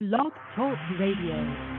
Blog Talk Radio.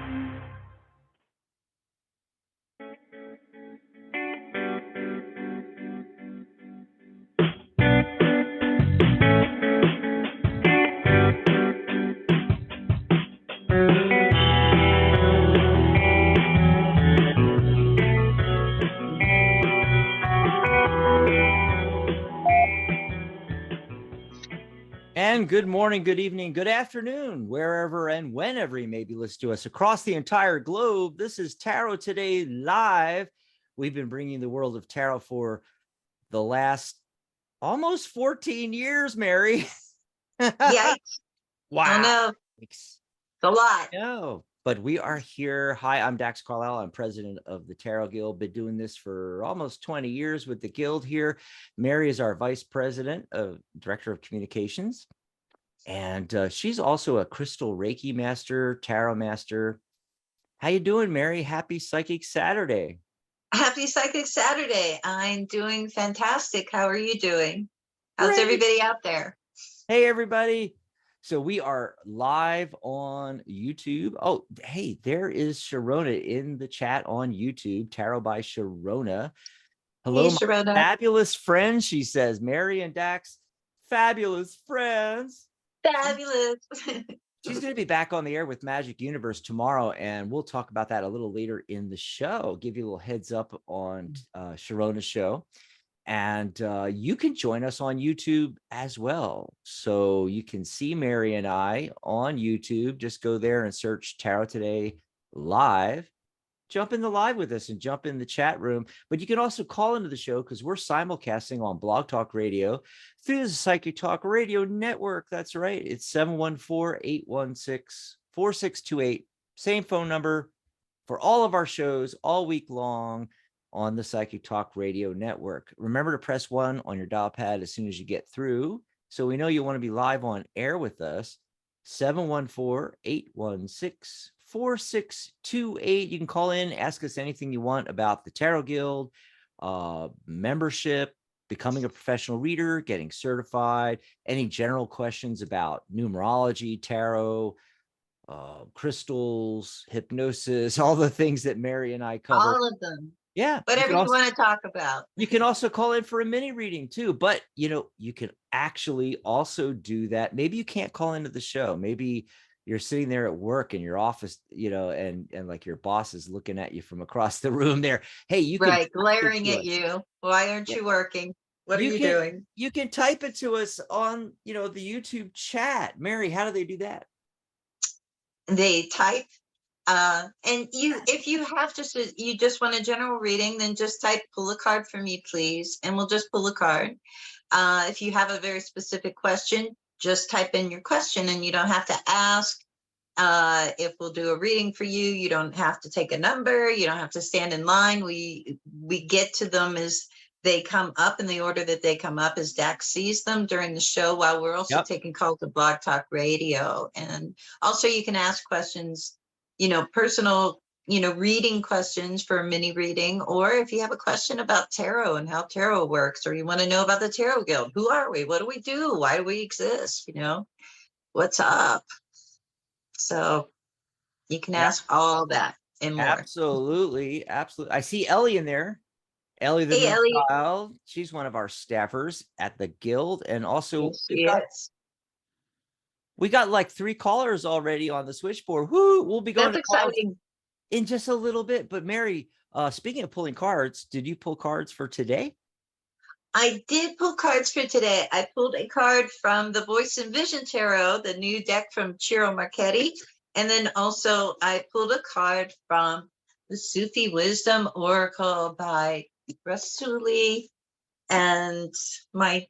And good morning, good evening, good afternoon, wherever and whenever you may be listening to us across the entire globe. This is Tarot Today Live. We've been bringing the world of tarot for the last almost 14 years, Mary. Yikes. Wow. Oh, no. It's a lot. No, but we are here. Hi, I'm Dax Carlisle. I'm president of the Tarot Guild. Been doing this for almost 20 years with the Guild here. Mary is our vice president of director of communications. And she's also a crystal Reiki master, tarot master. How you doing, Mary? Happy Psychic Saturday. Happy Psychic Saturday. I'm doing fantastic. How are you doing? How's Great. everybody out there? Hey, everybody. So we are live on YouTube. Oh, hey, there is Sharona in the chat on YouTube, Tarot by Sharona. Hello, Hey, my Sharona. fabulous friends, she says. Mary and Dax, fabulous friends. Fabulous. She's going to be back on the air with Magic Universe tomorrow, and we'll talk about that a little later in the show. Give you a little heads up on Sharona's show. And you can join us on YouTube as well. So you can see Mary and I on YouTube. Just go there and search Tarot Today Live. Jump in the live with us and jump in the chat room. But you can also call into the show because we're simulcasting on Blog Talk Radio through the Psychic Talk Radio Network. That's right. It's 714-816-4628. Same phone number for all of our shows all week long on the Psychic Talk Radio Network. Remember to press 1 on your dial pad as soon as you get through. So we know you want to be live on air with us. 714-816-4628. You can call in, ask us anything you want about the Tarot Guild, membership, becoming a professional reader, getting certified, any general questions about numerology, tarot, crystals, hypnosis, all the things that Mary and I cover. All of them. Yeah. Whatever you want to talk about. You can also call in for a mini reading too, but you can actually also do that. Maybe you can't call into the show. Maybe you're sitting there at work in your office, and like your boss is looking at you from across the room there. Hey, you can glaring at you. Why aren't you working? What are you doing? You can type it to us on, the YouTube chat. Mary, how do they do that? They type. And if you just want a general reading, then just type pull a card for me, please. And we'll just pull a card. If you have a very specific question, just type in your question and you don't have to ask. If we'll do a reading for you, you don't have to take a number. You don't have to stand in line. We get to them as they come up in the order that they come up as Dax sees them during the show, while we're also taking calls to Blog Talk Radio. And also you can ask questions, personal, reading questions for a mini reading, or if you have a question about tarot and how tarot works, or you want to know about the Tarot Guild, who are we? What do we do? Why do we exist? What's up? So you can ask all that and more. Absolutely. Absolutely. I see Ellie in there. Ellie, the child. She's one of our staffers at the Guild. And also we got like 3 callers already on the switchboard. Woo, we'll be going That's exciting in just a little bit. But Mary, speaking of pulling cards, did you pull cards for today? I did pull cards for today. I pulled a card from the Voice and Vision Tarot, the new deck from Ciro Marchetti. And then also I pulled a card from the Sufi Wisdom Oracle by Rasuli and my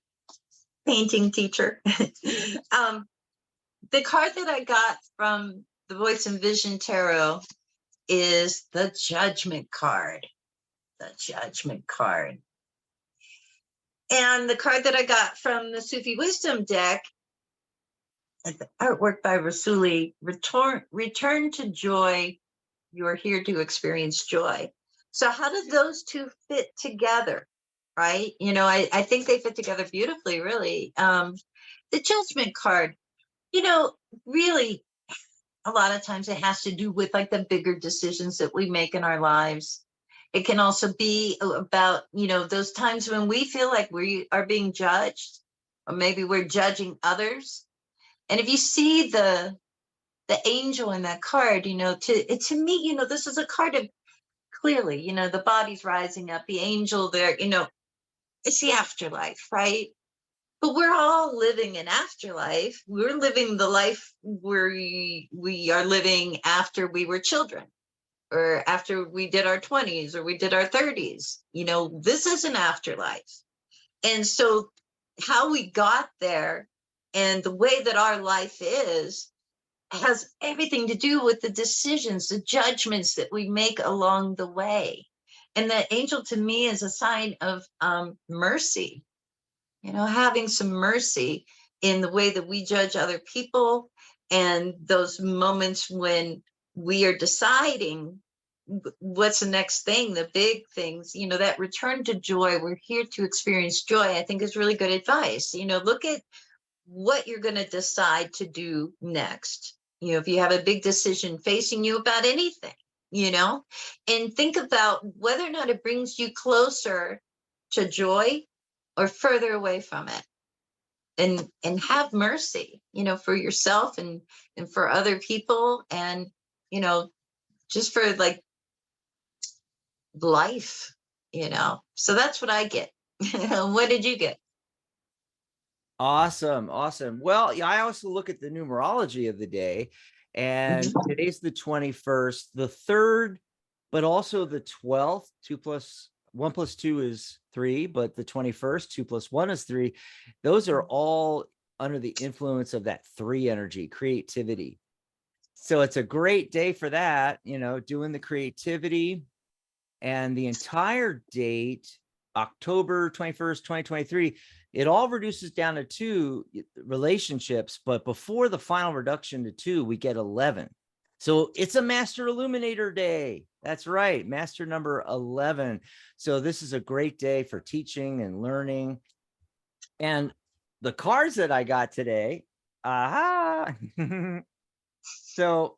painting teacher. The card that I got from the Voice and Vision Tarot is the Judgment card. The Judgment card. And the card that I got from the Sufi Wisdom deck, artwork by Rasuli, return to joy. You are here to experience joy. So how did those two fit together? Right? I think they fit together beautifully, really. The Judgment card, really, a lot of times it has to do with like the bigger decisions that we make in our lives. It can also be about, those times when we feel like we are being judged, or maybe we're judging others. And if you see the angel in that card, to me, this is a card of clearly, the body's rising up, the angel there, it's the afterlife, right? But we're all living an afterlife. We're living the life we are living after we were children, or after we did our 20s, or we did our 30s. This is an afterlife. And so how we got there and the way that our life is has everything to do with the decisions, the judgments that we make along the way. And that angel to me is a sign of mercy, having some mercy in the way that we judge other people, and those moments when we are deciding what's the next thing, the big things, that return to joy. We're here to experience joy, I think is really good advice. Look at what you're going to decide to do next. If you have a big decision facing you about anything, and think about whether or not it brings you closer to joy or further away from it. And have mercy, for yourself and for other people, and, just for like life, So that's what I get. What did you get? Awesome. Well, yeah, I also look at the numerology of the day, and today's the 21st, the 3rd, but also the 12th. 1 + 2 is 3, but the 21st, 2 + 1 is 3. Those are all under the influence of that 3 energy, creativity. So it's a great day for that, doing the creativity. And the entire date, October 21st, 2023, it all reduces down to 2 relationships, but before the final reduction to 2, we get 11. So it's a Master Illuminator Day. That's right, Master number 11. So this is a great day for teaching and learning. And the cards that I got today, aha. So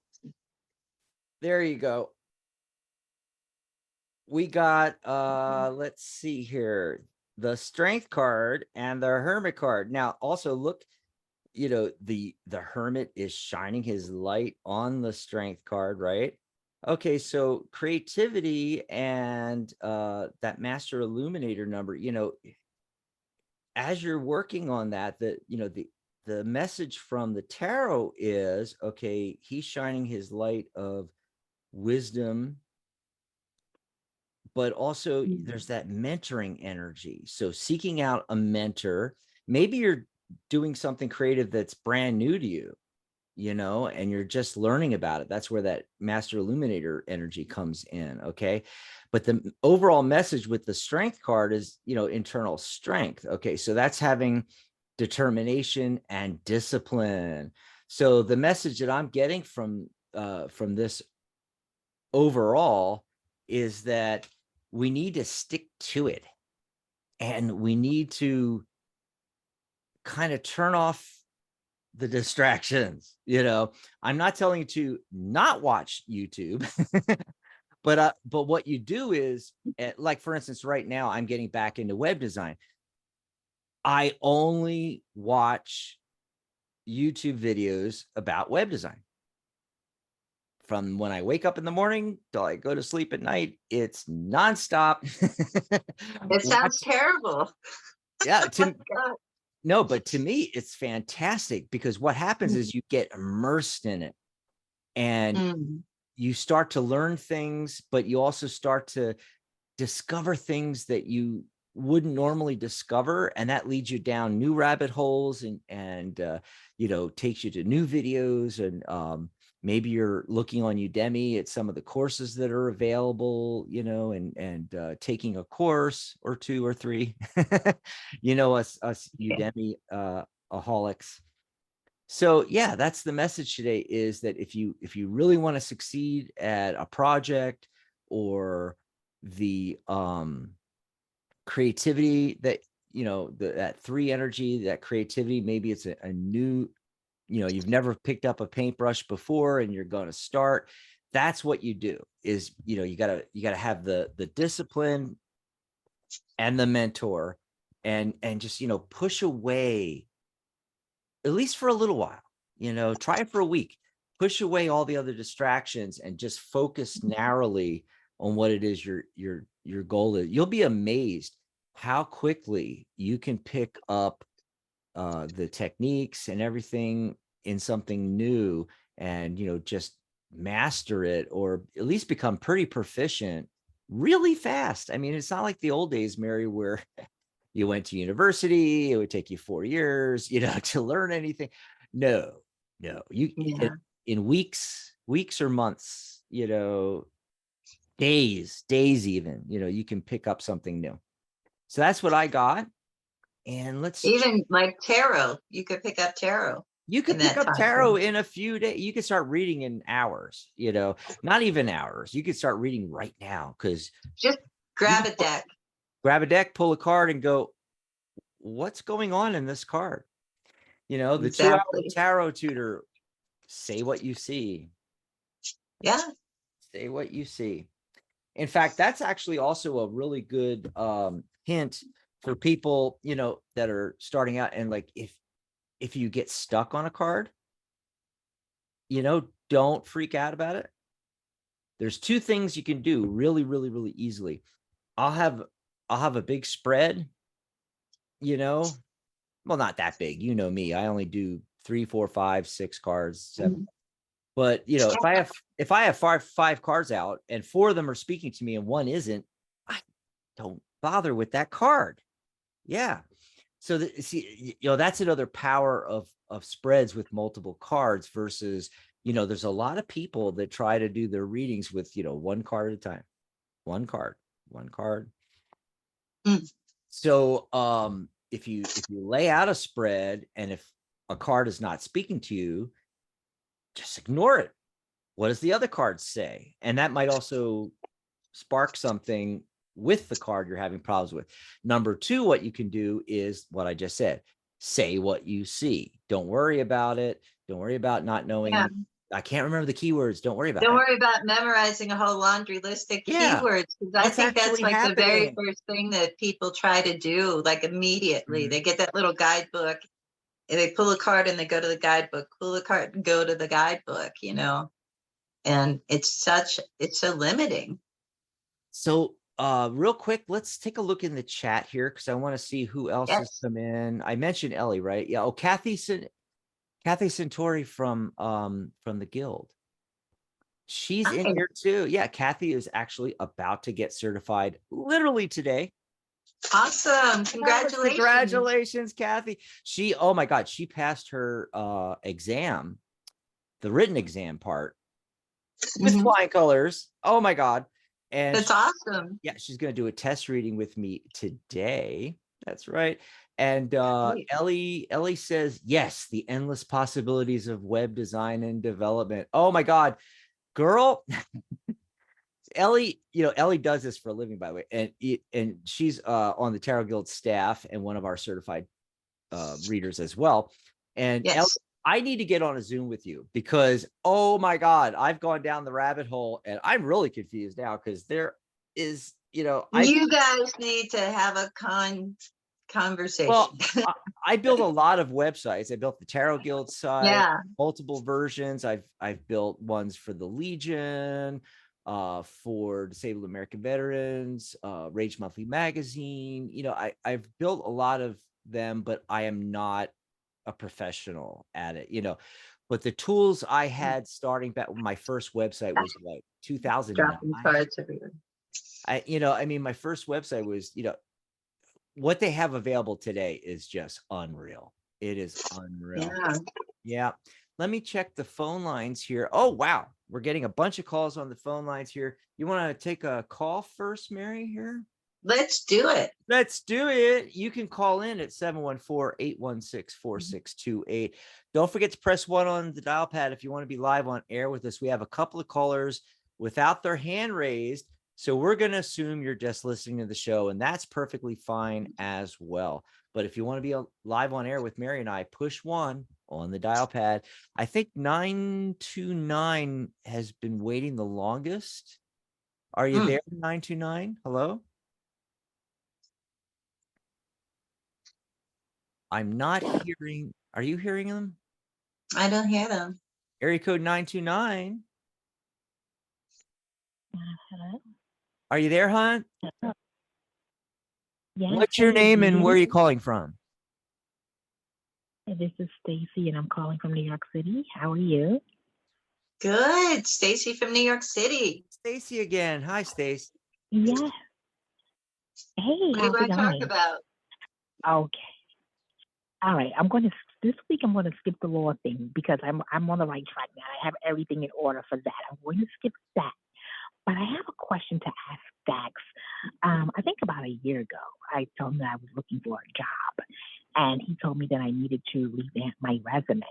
there you go. We got, let's see here, the Strength card and the Hermit card. Now, also look, the Hermit is shining his light on the Strength card, right? Okay, so creativity and that Master Illuminator number, as you're working on that, the message from the tarot is, okay, he's shining his light of wisdom, but also there's that mentoring energy. So seeking out a mentor, maybe you're doing something creative that's brand new to you, and you're just learning about it. That's where that Master Illuminator energy comes in. Okay. But the overall message with the Strength card is, internal strength. Okay. So that's having determination and discipline. So the message that I'm getting from this overall is that we need to stick to it, and we need to kind of turn off the distractions. I'm not telling you to not watch YouTube, but what you do is, like, for instance, right now I'm getting back into web design. I only watch YouTube videos about web design. From when I wake up in the morning till I go to sleep at night, it's nonstop. It sounds terrible. Yeah, Oh God. no, but to me, it's fantastic, because what happens is you get immersed in it, and you start to learn things, but you also start to discover things that you wouldn't normally discover, and that leads you down new rabbit holes, and takes you to new videos, and maybe you're looking on Udemy at some of the courses that are available, and taking a course or 2 or 3, us Udemy aholics. So yeah, that's the message today, is that if you really want to succeed at a project, or the creativity that, that 3 energy, that creativity, maybe it's a new you've never picked up a paintbrush before and you're going to start, that's what you do is, you gotta have the discipline and the mentor and just, push away, at least for a little while, try it for a week, push away all the other distractions and just focus narrowly on what it is your goal is. You'll be amazed how quickly you can pick up the techniques and everything in something new and, just master it, or at least become pretty proficient really fast. I mean, it's not like the old days, Mary, where you went to university, it would take you 4 years, to learn anything. No, you Yeah. in weeks or months, days even, you can pick up something new. So that's what I got. And Even like tarot, you could pick up tarot. You could in pick that up time tarot frame. in a few days. You could start reading in hours, not even hours. You could start reading right now because Just grab a deck. grab a deck, pull a card and go, what's going on in this card? The 2-hour Exactly. tarot tutor, say what you see. Yeah. Say what you see. In fact, that's actually also a really good hint for people, that are starting out. And like, if you get stuck on a card, don't freak out about it. There's 2 things you can do really, really, really easily. I'll have a big spread, well, not that big. You know me. I only do 3, 4, 5, 6 cards, 7. Mhm. But if I have five cards out and 4 of them are speaking to me and 1 isn't, I don't bother with that card. Yeah. So see, that's another power of spreads with multiple cards versus, there's a lot of people that try to do their readings with, 1 card at a time, 1 card. Mm. So if you lay out a spread and if a card is not speaking to you, just ignore it. What does the other card say? And that might also spark something with the card you're having problems with. Number 2, what you can do is what I just said. Say what you see. Don't worry about it. Don't worry about not knowing. Yeah. I can't remember the keywords. Don't worry about Don't that. worry about memorizing a whole laundry list of Yeah. keywords. 'Cause I What's think that's actually like the very happening? first thing that people try to do, like immediately. Mhm. They get that little guidebook and they pull a card and they go to the guidebook, pull a card and go to the guidebook, and it's so limiting. So real quick, let's take a look in the chat here because I want to see who else has Yes. come in. I mentioned Ellie, right? Yeah. Oh, Kathy Centauri from the guild. She's in Hi. here too. Yeah, Kathy is actually about to get certified literally today. Awesome. Yes, Congratulations. congratulations, Kathy. Oh my God, she passed her exam, the written exam part with Mhm. flying colors. Oh my God. And That's awesome. yeah, she's going to do a test reading with me today. That's right. And Great. Ellie says, yes, the endless possibilities of web design and development. Oh my God, girl. Ellie does this for a living, by the way, and she's on the Tarot Guild staff and one of our certified readers as well. And Yes. Ellie, I need to get on a Zoom with you because, oh my God, I've gone down the rabbit hole and I'm really confused now because there is, You guys need to have a conversation. well, I built a lot of websites. I built the Tarot Guild site, Yeah. multiple versions. I've built ones for the Legion, for Disabled American Veterans, Rage Monthly Magazine. I've built a lot of them, but I am not a professional at it, But the tools I had starting back, my first website was like 2009. Dropping cards everywhere. My first website was, what they have available today is just unreal. It is unreal. Yeah. Yeah. Let me check the phone lines here. Oh, wow. We're getting a bunch of calls on the phone lines here. You want to take a call first, Mary, here? Let's do it. Let's do it. You can call in at 714-816-4628. Don't forget to press 1 on the dial pad if you want to be live on air with us. We have a couple of callers without their hand raised. So we're going to assume you're just listening to the show, and that's perfectly fine as well. But if you want to be live on air with Mary and I, push 1 on the dial pad. I think 929 has been waiting the longest. Are you there, 929? Hello? I'm not hearing. Are you hearing them? I don't hear them. Area code 929. Hello? Are you there, hon? Hello? Yes, What's your hey, name do you and hear where are me? you calling from? Hey, this is Stacy, and I'm calling from New York City. How are you? Good. Stacy from New York City. Stacy again. Hi, Stacy. Yes. Hey, What do you how's it want to talk going? about? Okay. All right. This week I'm going to skip the law thing because I'm on the right track now. I have everything in order for that. I'm going to skip that. But I have a question to ask Dax. I think about a year ago, I told him that I was looking for a job, and he told me that I needed to revamp my resume.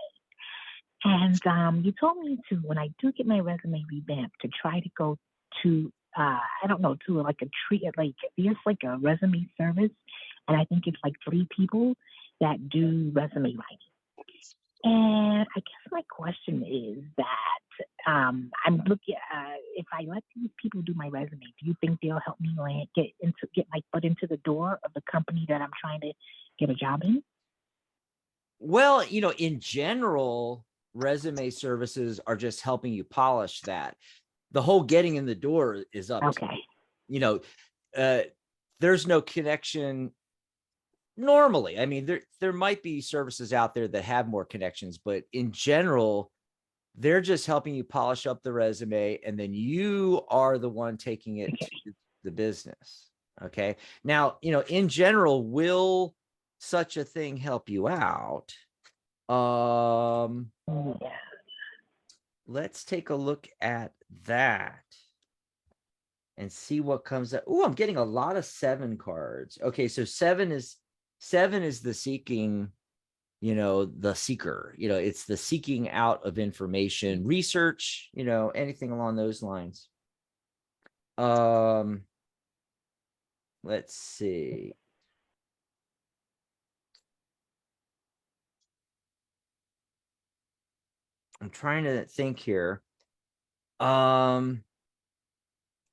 And you told me to, when I do get my resume revamped, to try to go to, I don't know, to like a tree, like there's like a resume service, and I think it's like 3 people that do resume writing. And I guess my question is that I'm looking. If I let these people do my resume, do you think they'll help me get my foot into the door of the company that I'm trying to get a job in? Well, in general, resume services are just helping you polish that. The whole getting in the door is up to Okay. you. There's no connection normally. I mean, there might be services out there that have more connections, but in general, they're just helping you polish up the resume, and then you are the one taking it Okay. to the business. Okay. Now, in general, will such a thing help you out? Yeah. Let's take a look at that and see what comes up. Oh, I'm getting a lot of 7 cards. Okay, so 7 is the seeking, the seeker. It's the seeking out of information, research, anything along those lines. Let's see. I'm trying to think here. I'm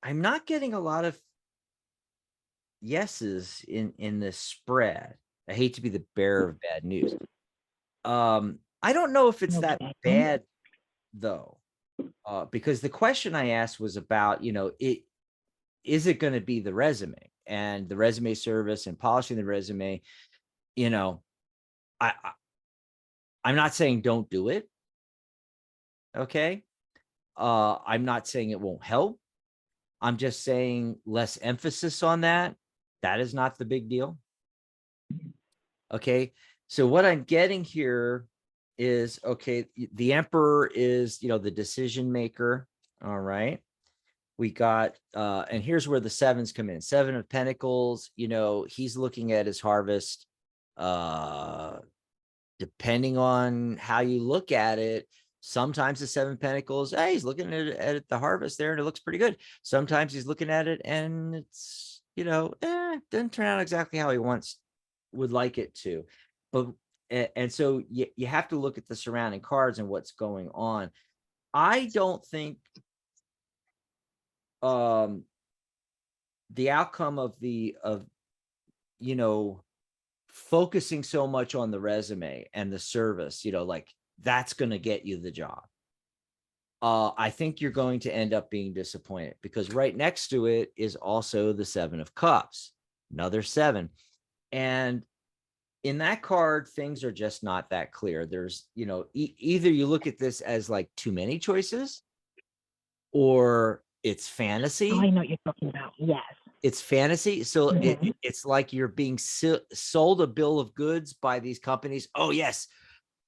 not getting a lot of yeses in this spread. I hate to be the bearer of bad news. I don't know if it's that Okay. bad though, because the question I asked was about, is it going to be the resume and the resume service and polishing the resume? I I'm not saying don't do it. Okay. I'm not saying it won't help. I'm just saying less emphasis on that. That is not the big deal. Okay. So what I'm getting here is, okay, the emperor is, the decision maker. All right. We got, and here's where the 7s come in. 7 of Pentacles, he's looking at his harvest. Depending on how you look at it, sometimes the 7 of Pentacles, hey, he's looking at the harvest there and it looks pretty good. Sometimes he's looking at it and it's, doesn't turn out exactly how he would like it to. But, and so you have to look at the surrounding cards and what's going on. I don't think the outcome of focusing so much on the resume and the service, like that's going to get you the job. I think you're going to end up being disappointed because right next to it is also the 7 of Cups, another 7. And in that card, things are just not that clear. There's, either you look at this as like too many choices or it's fantasy. Oh, I know what you're talking about. Yes. It's fantasy. So it's like you're being sold a bill of goods by these companies. Oh, yes.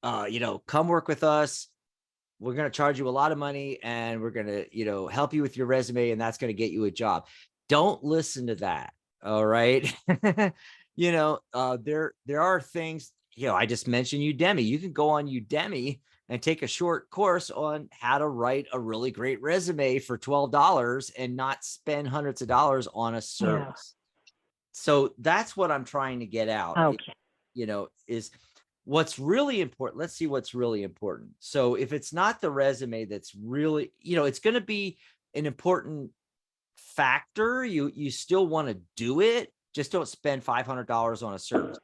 Come work with us. We're going to charge you a lot of money and we're going to, help you with your resume. And that's going to get you a job. Don't listen to that. All right. There are things, I just mentioned Udemy. You can go on Udemy and take a short course on how to write a really great resume for $12 and not spend hundreds of dollars on a service. So that's what I'm trying to get out. Okay. Is what's really important, let's see what's really important. So if it's not the resume that's really, it's going to be an important factor. You still want to do it. Just don't spend $500 on a service.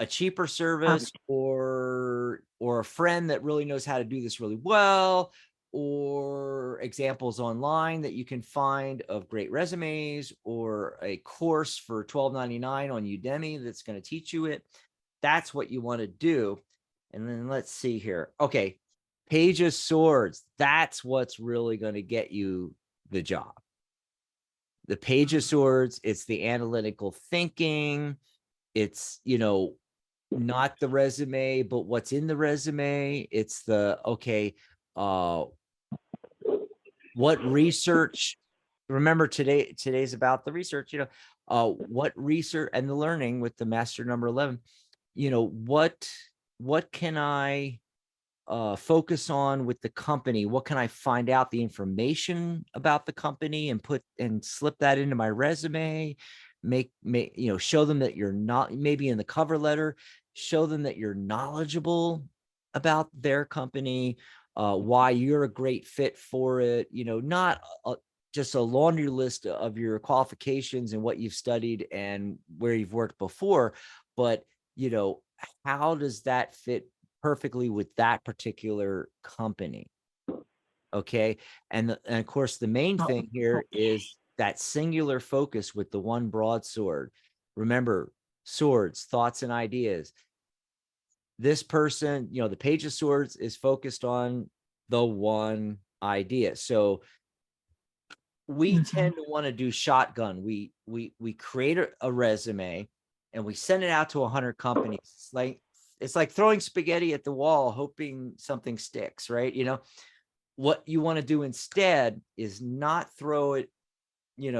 A cheaper service, or a friend that really knows how to do this really well, or examples online that you can find of great resumes, or a course for $12.99 on Udemy that's going to teach you it. That's what you want to do. And then let's see here. Okay. Page of Swords. That's what's really going to get you the job. The Page of Swords, it's the analytical thinking. It's, not the resume, but what's in the resume. It's the, okay, what research, remember today's about the research, what research and the learning with the master number 11, what can I focus on with the company? What can I find out the information about the company and put and slip that into my resume? Make show them that you're not, maybe in the cover letter, show them that you're knowledgeable about their company, why you're a great fit for it. Not just a laundry list of your qualifications and what you've studied and where you've worked before, but how does that fit perfectly with that particular company? Okay. And of course, the main thing here is that singular focus with the one broadsword. Remember, swords, thoughts, and ideas. This person, the Page of Swords is focused on the one idea. So we tend to want to do shotgun. We create a resume and we send it out to 100 companies. It's like throwing spaghetti at the wall, hoping something sticks, right? What you want to do instead is not throw it,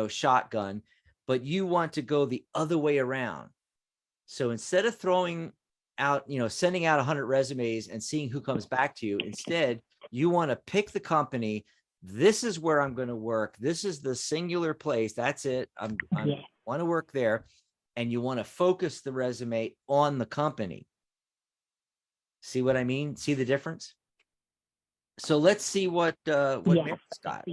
shotgun, but you want to go the other way around. So instead of throwing out, sending out 100 resumes and seeing who comes back to you, instead, you want to pick the company. This is where I'm going to work. This is the singular place. That's it. I want to work there. And you want to focus the resume on the company. See what I mean? See the difference? So let's see what Mary's got.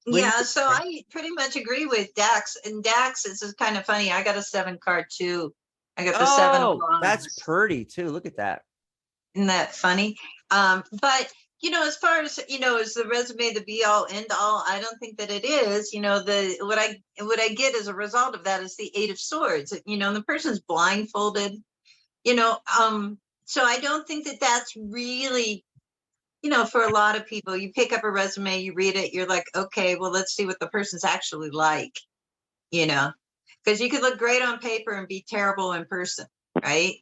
Yeah, so I pretty much agree with Dax. And Dax, this is kind of funny. I got a 7 card too. I got the 7 of wands. That's pretty too. Look at that. Isn't that funny? But as far as is the resume the be all end all? I don't think that it is. What I get as a result of that is the 8 of Swords. And the person's blindfolded. So I don't think that that's really, for a lot of people, you pick up a resume, you read it, you're like, okay, well, let's see what the person's actually like, because you could look great on paper and be terrible in person, right?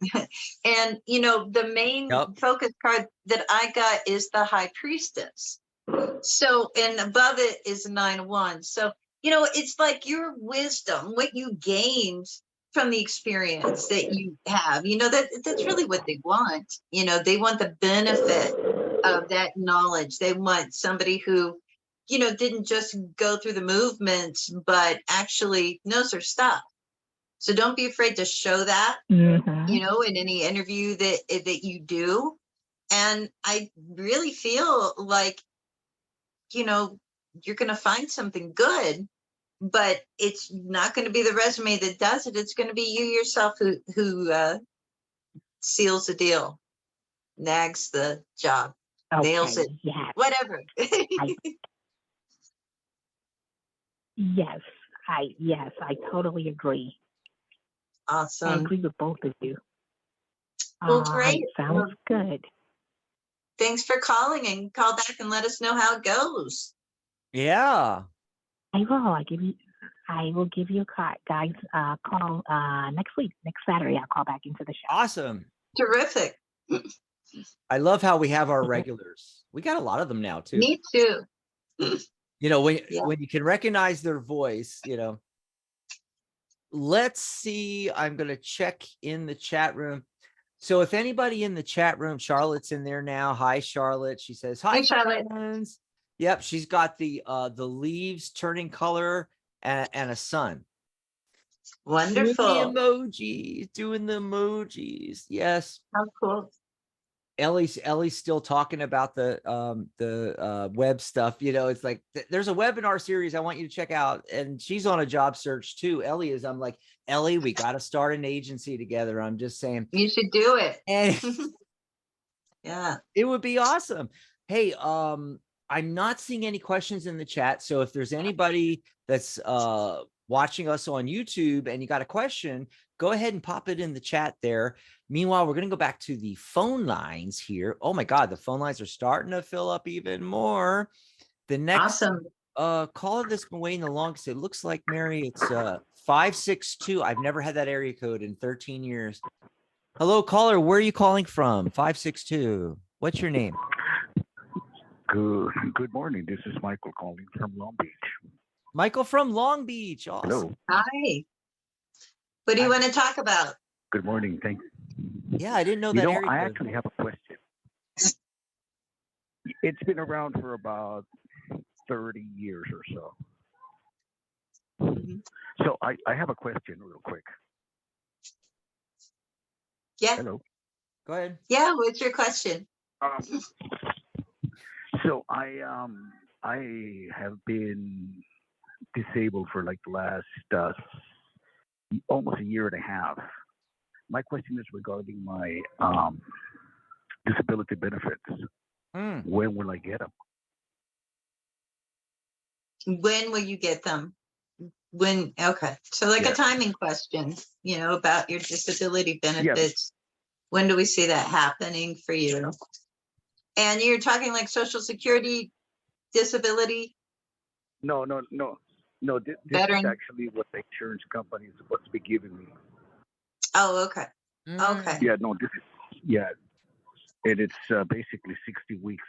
And, the main focus card that I got is the High Priestess. So, and above it is 9 of Wands. So, it's like your wisdom, what you gained from the experience that you have, that's really what they want. They want the benefit of that knowledge. They want somebody who, didn't just go through the movements, but actually knows their stuff. So don't be afraid to show that, in any interview that you do. And I really feel like, you're going to find something good, but it's not going to be the resume that does it. It's going to be you yourself who seals the deal, nags the job, nails it, whatever. Yes, I totally agree. Awesome. I agree with both of you. Well, great. Sounds good. Thanks for calling, and call back and let us know how it goes. Yeah. I will give you a call, guys. Call next week, next Saturday. I'll call back into the show. Awesome. Terrific. I love how we have our regulars. We got a lot of them now too. Me too. When you can recognize their voice, let's see. I'm going to check in the chat room. So if anybody in the chat room, Charlotte's in there now. Hi, Charlotte. She says, hi, Charlotte. friends. Yep. She's got the leaves turning color and a sun. Wonderful. Doing the emojis. Yes. How cool. Ellie's still talking about the web stuff. It's like there's a webinar series I want you to check out, and she's on a job search too. Ellie is. I'm like, Ellie, we got to start an agency together. I'm just saying. You should do it. And yeah, it would be awesome. Hey, I'm not seeing any questions in the chat, so if there's anybody that's watching us on YouTube and you got a question, go ahead and pop it in the chat there. Meanwhile, we're going to go back to the phone lines here. Oh my God, the phone lines are starting to fill up even more. The next caller that's been waiting the longest, it looks like, Mary, it's 562. I've never had that area code in 13 years. Hello, caller. Where are you calling from? 562. What's your name? Good morning. This is Michael calling from Long Beach. Michael from Long Beach. Awesome. Hello. hi. What do you want to talk about? Good morning. Thank you. Yeah, I didn't know that. I actually have a question. It's been around for about 30 years or so. Mm-hmm. So I have a question real quick. Yeah. Hello. Go ahead. Yeah. What's your question? So I have been disabled for like the last almost a year and a half. My question is regarding my disability benefits. When will I get them? When will you get them? When? Okay. So like a timing question, about your disability benefits. Yes. When do we see that happening for you? And you're talking like Social Security disability? No. This is actually what the insurance company is supposed to be giving me. Oh, okay. Okay. Yeah, no, and it's basically 60 weeks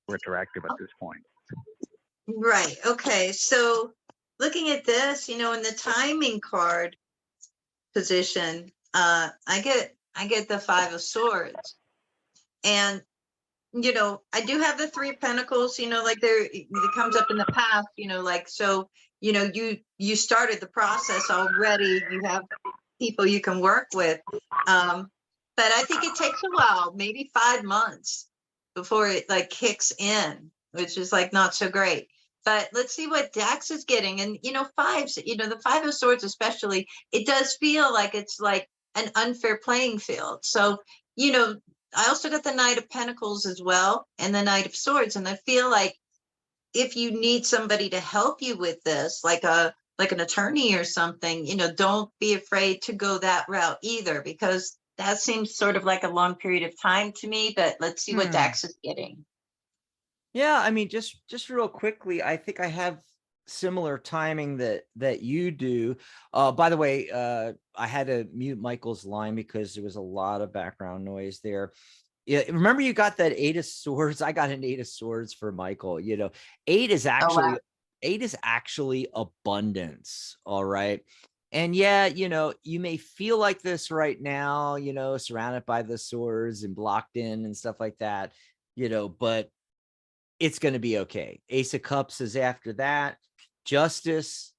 retroactive at this point. Right. Okay. So looking at this, in the timing card position, I get the 5 of Swords, and I do have the 3 of Pentacles. Like it comes up in the past. So you started the process already. You have people you can work with, but I think it takes a while, maybe 5 months before it like kicks in, which is like not so great. But let's see what Dax is getting. And fives, the 5 of Swords especially, it does feel like it's like an unfair playing field. So I also got the Knight of Pentacles as well, and the Knight of Swords, and I feel like if you need somebody to help you with this, like an attorney or something, don't be afraid to go that route either, because that seems sort of like a long period of time to me. But let's see what Dax is getting. Yeah, I mean, just real quickly, I think I have similar timing that you do. By the way, I had to mute Michael's line because there was a lot of background noise there. Yeah, remember you got that 8 of Swords? I got an 8 of Swords for Michael. 8 is actually 8 is actually abundance. All right. And yeah, you may feel like this right now, surrounded by the swords and blocked in and stuff like that, but it's going to be okay. Ace of Cups is after that. Justice,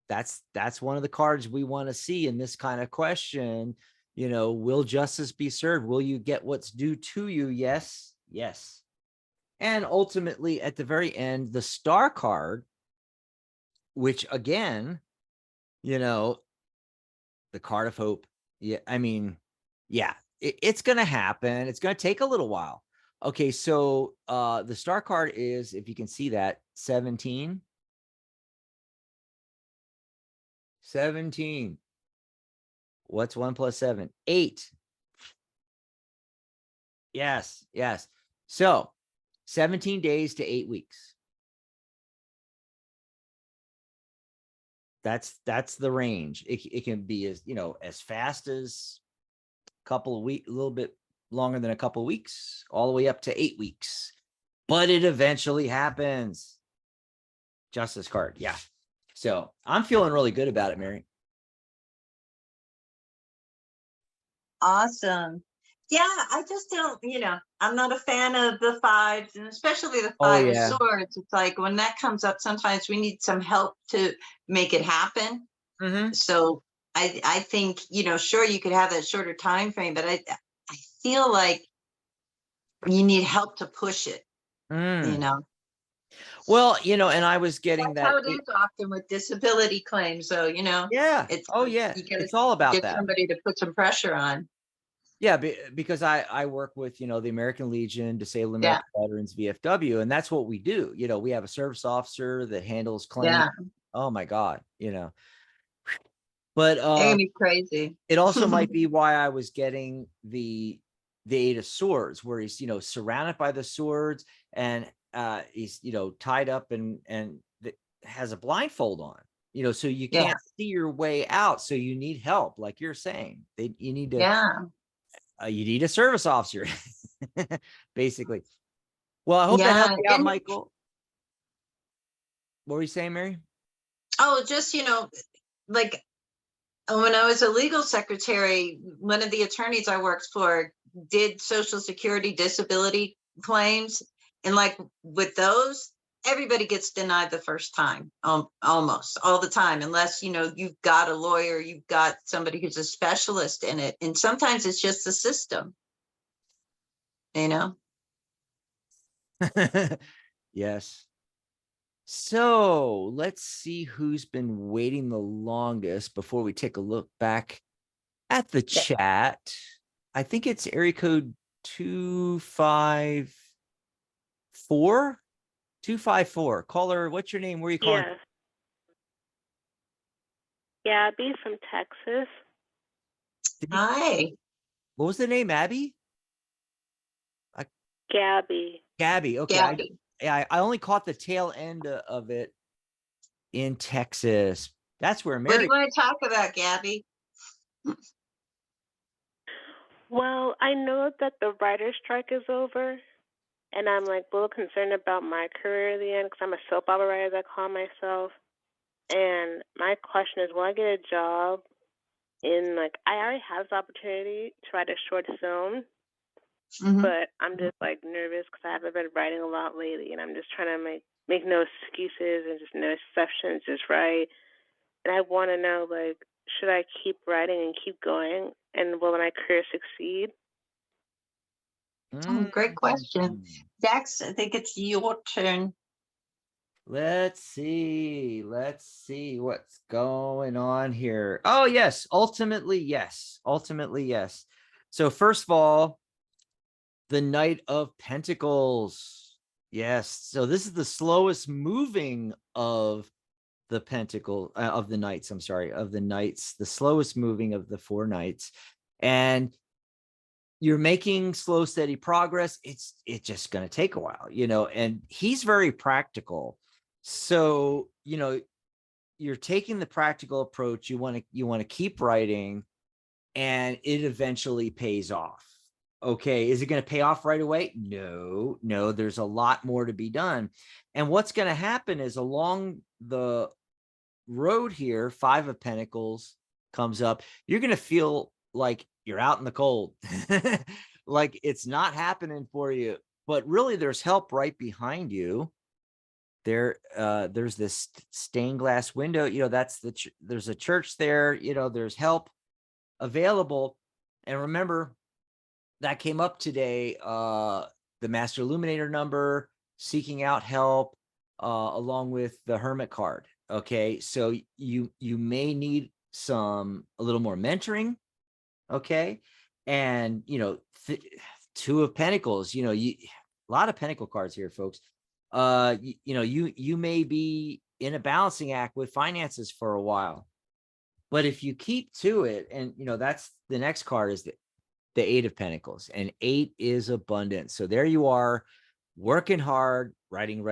that's one of the cards we want to see in this kind of question. Will justice be served? Will you get what's due to you? Yes. Yes. And ultimately, at the very end, the Star card, which again, the card of hope. Yeah. I mean, yeah, it's going to happen. It's going to take a little while. Okay. So the Star card is, if you can see that, 17. 17. What's 1 plus 7? 8. Yes. Yes. So 17 days to 8 weeks. That's the range. It can be as fast as a couple of weeks, a little bit longer than a couple of weeks, all the way up to 8 weeks. But it eventually happens. Justice card. Yeah. So I'm feeling really good about it, Mary. Awesome. Yeah, I just don't, I'm not a fan of the 5s, and especially the 5 of Swords. It's like when that comes up, sometimes we need some help to make it happen. Mhm. So I think, sure, you could have that shorter time frame, but I feel like you need help to push it, you Mm. know. Well, and I was getting That's how that. it is often with disability claims. So, Yeah. it's Oh, like yeah. you gotta It's all about get that. somebody to put some pressure on. Yeah, because I work with, the American Legion, Disabled Yeah, American Veterans, VFW, and that's what we do. We have a service officer that handles claims. yeah, Oh my God. But they're gonna be crazy. it also might be why I was getting the Eight of Swords, where he's, surrounded by the swords, and he's, tied up and has a blindfold on. So you Yeah, can't see your way out. So you need help, like you're saying. You need to yeah, you need a service officer, basically. Well, I hope that yeah. helped you out, And Michael. What were you saying, Mary? just like when I was a legal secretary, one of the attorneys I worked for did Social Security disability claims. And like with those, everybody gets denied the first time, almost all the time, unless, you've got a lawyer, you've got somebody who's a specialist in it. And sometimes it's just the system, you know? Yes. So let's see who's been waiting the longest before we take a look back at the Yeah. chat. I think it's area code 254. 254. Caller, what's your name? Where are you calling? Yes. Gabby from Texas. Hi. What was the name? Abby? Gabby. Gabby. Okay. Gabby. I only caught the tail end of it in Texas. That's where What do Mary. you want to talk about, Gabby? Well, I know that the writer's strike is over, and I'm like a little concerned about my career at the end because I'm a soap opera writer, as I call myself. And my question is, will I get a job in I already have this opportunity to write a short film, Mhm. but I'm just nervous because I haven't been writing a lot lately, and I'm just trying to make no excuses and just no exceptions, just write. And I want to know, should I keep writing and keep going? And will my career succeed? Oh, great question. Dax, I think it's your turn. Let's see what's going on here. Oh, yes. Ultimately, yes. So first of all, the Knight of Pentacles. Yes. So this is the slowest moving of the pentacle of the knights. I'm sorry, of the knights, the slowest moving of the four knights. And you're making slow, steady progress. It's just going to take a while, and he's very practical. So, you're taking the practical approach. You want to keep writing, and it eventually pays off. Okay. Is it going to pay off right away? No, there's a lot more to be done. And what's going to happen is along the road here, Five of Pentacles comes up, you're going to feel like you're out in the cold, like it's not happening for you, but really there's help right behind you. There's this stained glass window, that's there's a church there, there's help available. And remember, that came up today, the Master Illuminator number, seeking out help, along with the Hermit card. Okay, so you may need a little more mentoring. Okay, and Two of Pentacles. A lot of Pentacle cards here, folks. You may be in a balancing act with finances for a while, but if you keep to it, and that's the next card is the Eight of Pentacles, and 8 is abundance. So there you are, working hard, writing. And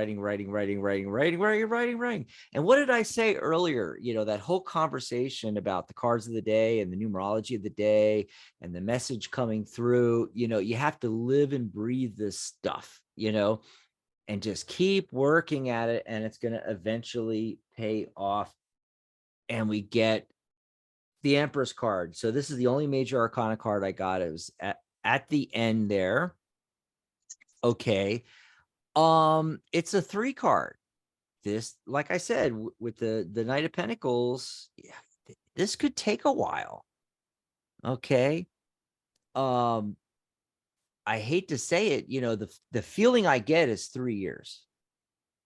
what did I say earlier? That whole conversation about the cards of the day and the numerology of the day and the message coming through, you have to live and breathe this stuff, and just keep working at it, and it's going to eventually pay off. And we get the Empress card. So this is the only major arcana card I got. It was at the end there. Okay. It's a 3 card. This, like I said, with the Knight of Pentacles, this could take a while. Okay. I hate to say it, the feeling I get is 3 years,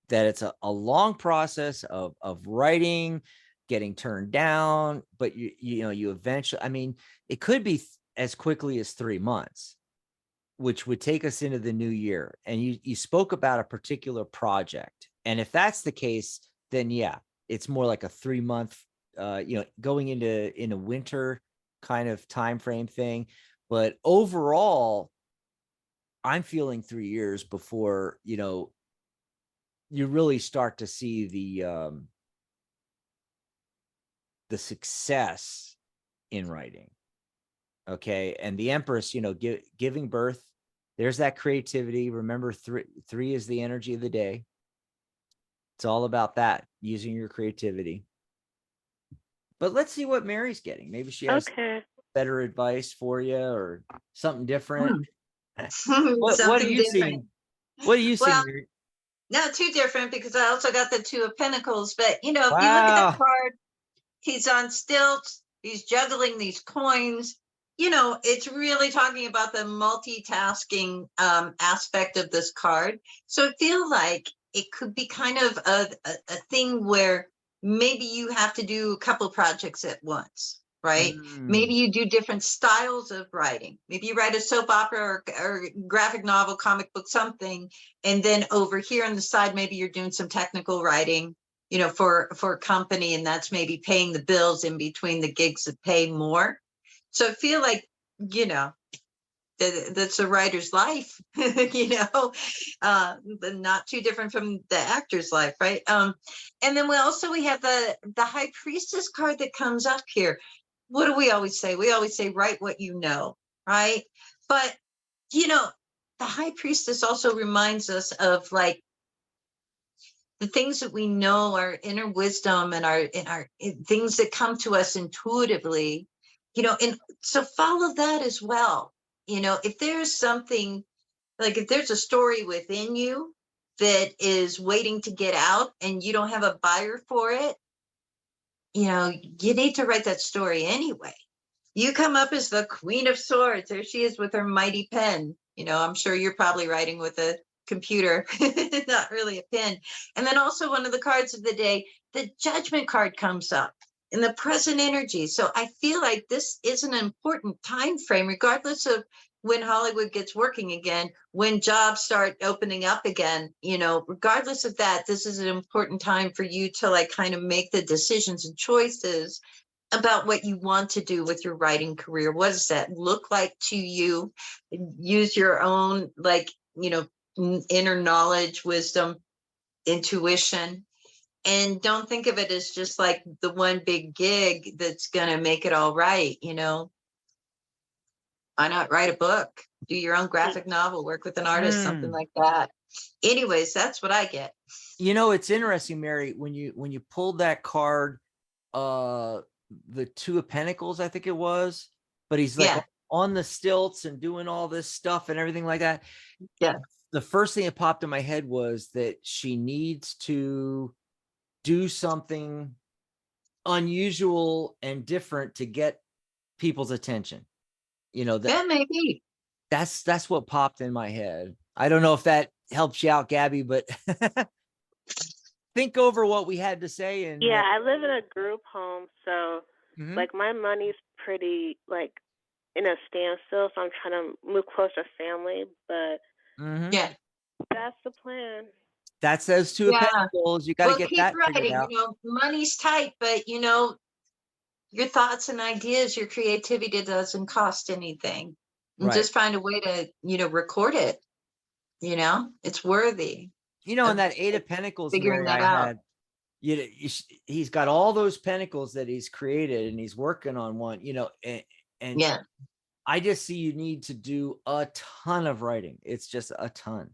that it's a long process of writing, getting turned down, but you eventually, I mean, it could be as quickly as 3 months, which would take us into the new year. And you spoke about a particular project. And if that's the case, then yeah, it's more like a 3-month, going into winter kind of time frame thing. But overall, I'm feeling 3 years before, you really start to see the success in writing. Okay. And the Empress, giving birth, there's that creativity. Remember, three is the energy of the day. It's all about that, using your creativity. But let's see what Mary's getting. Maybe she has better advice for you or something different. What are Something you different. seeing? What are you seeing, Mary? Not too different, because I also got the Two of Pentacles. But if you look at Wow. the card, he's on stilts, he's juggling these coins. It's really talking about the multitasking aspect of this card. So I feel like it could be kind of a thing where maybe you have to do a couple projects at once, right? Maybe you do different styles of writing. Maybe you write a soap opera or graphic novel, comic book, something. And then over here on the side, maybe you're doing some technical writing, for a company, and that's maybe paying the bills in between the gigs that pay more. So I feel like, that's a writer's life, not too different from the actor's life, right? And then we have the High Priestess card that comes up here. What do we always say? We always say, write what you know, right? But, the High Priestess also reminds us of like the things that we know, our inner wisdom and our things that come to us intuitively, and so follow that as well. If there's something, like if there's a story within you that is waiting to get out and you don't have a buyer for it, you need to write that story anyway. You come up as the Queen of Swords. There she is with her mighty pen. I'm sure you're probably writing with a computer, not really a pen. And then also one of the cards of the day, the Judgment card comes up in the present energy. So I feel like this is an important time frame, regardless of when Hollywood gets working again, when jobs start opening up again, regardless of that, this is an important time for you to like kind of make the decisions and choices about what you want to do with your writing career. What does that look like to you? Use your own, inner knowledge, wisdom, intuition, and don't think of it as just like the one big gig that's going to make it all right. Why not write a book, do your own graphic novel, work with an artist, something like that. Anyways, that's what I get. It's interesting, Mary, when you pulled that card, the Two of Pentacles, I think it was, but he's like on the stilts and doing all this stuff and everything like that. Yeah. The first thing that popped in my head was that she needs to do something unusual and different to get people's attention. That maybe. That's what popped in my head. I don't know if that helps you out, Gabby, but think over what we had to say. And I live in a group home, so like my money's pretty like in a standstill, so I'm trying to move closer to family, but that's the plan. That's those Two of Pentacles. You got to get keep that writing. figured out. Money's tight, but your thoughts and ideas, your creativity doesn't cost anything. Right. Just find a way to, record it. It's worthy. And that Eight of Pentacles, figuring Mary, that out. He's got all those pentacles that he's created and he's working on one, and I just see you need to do a ton of writing. It's just a ton.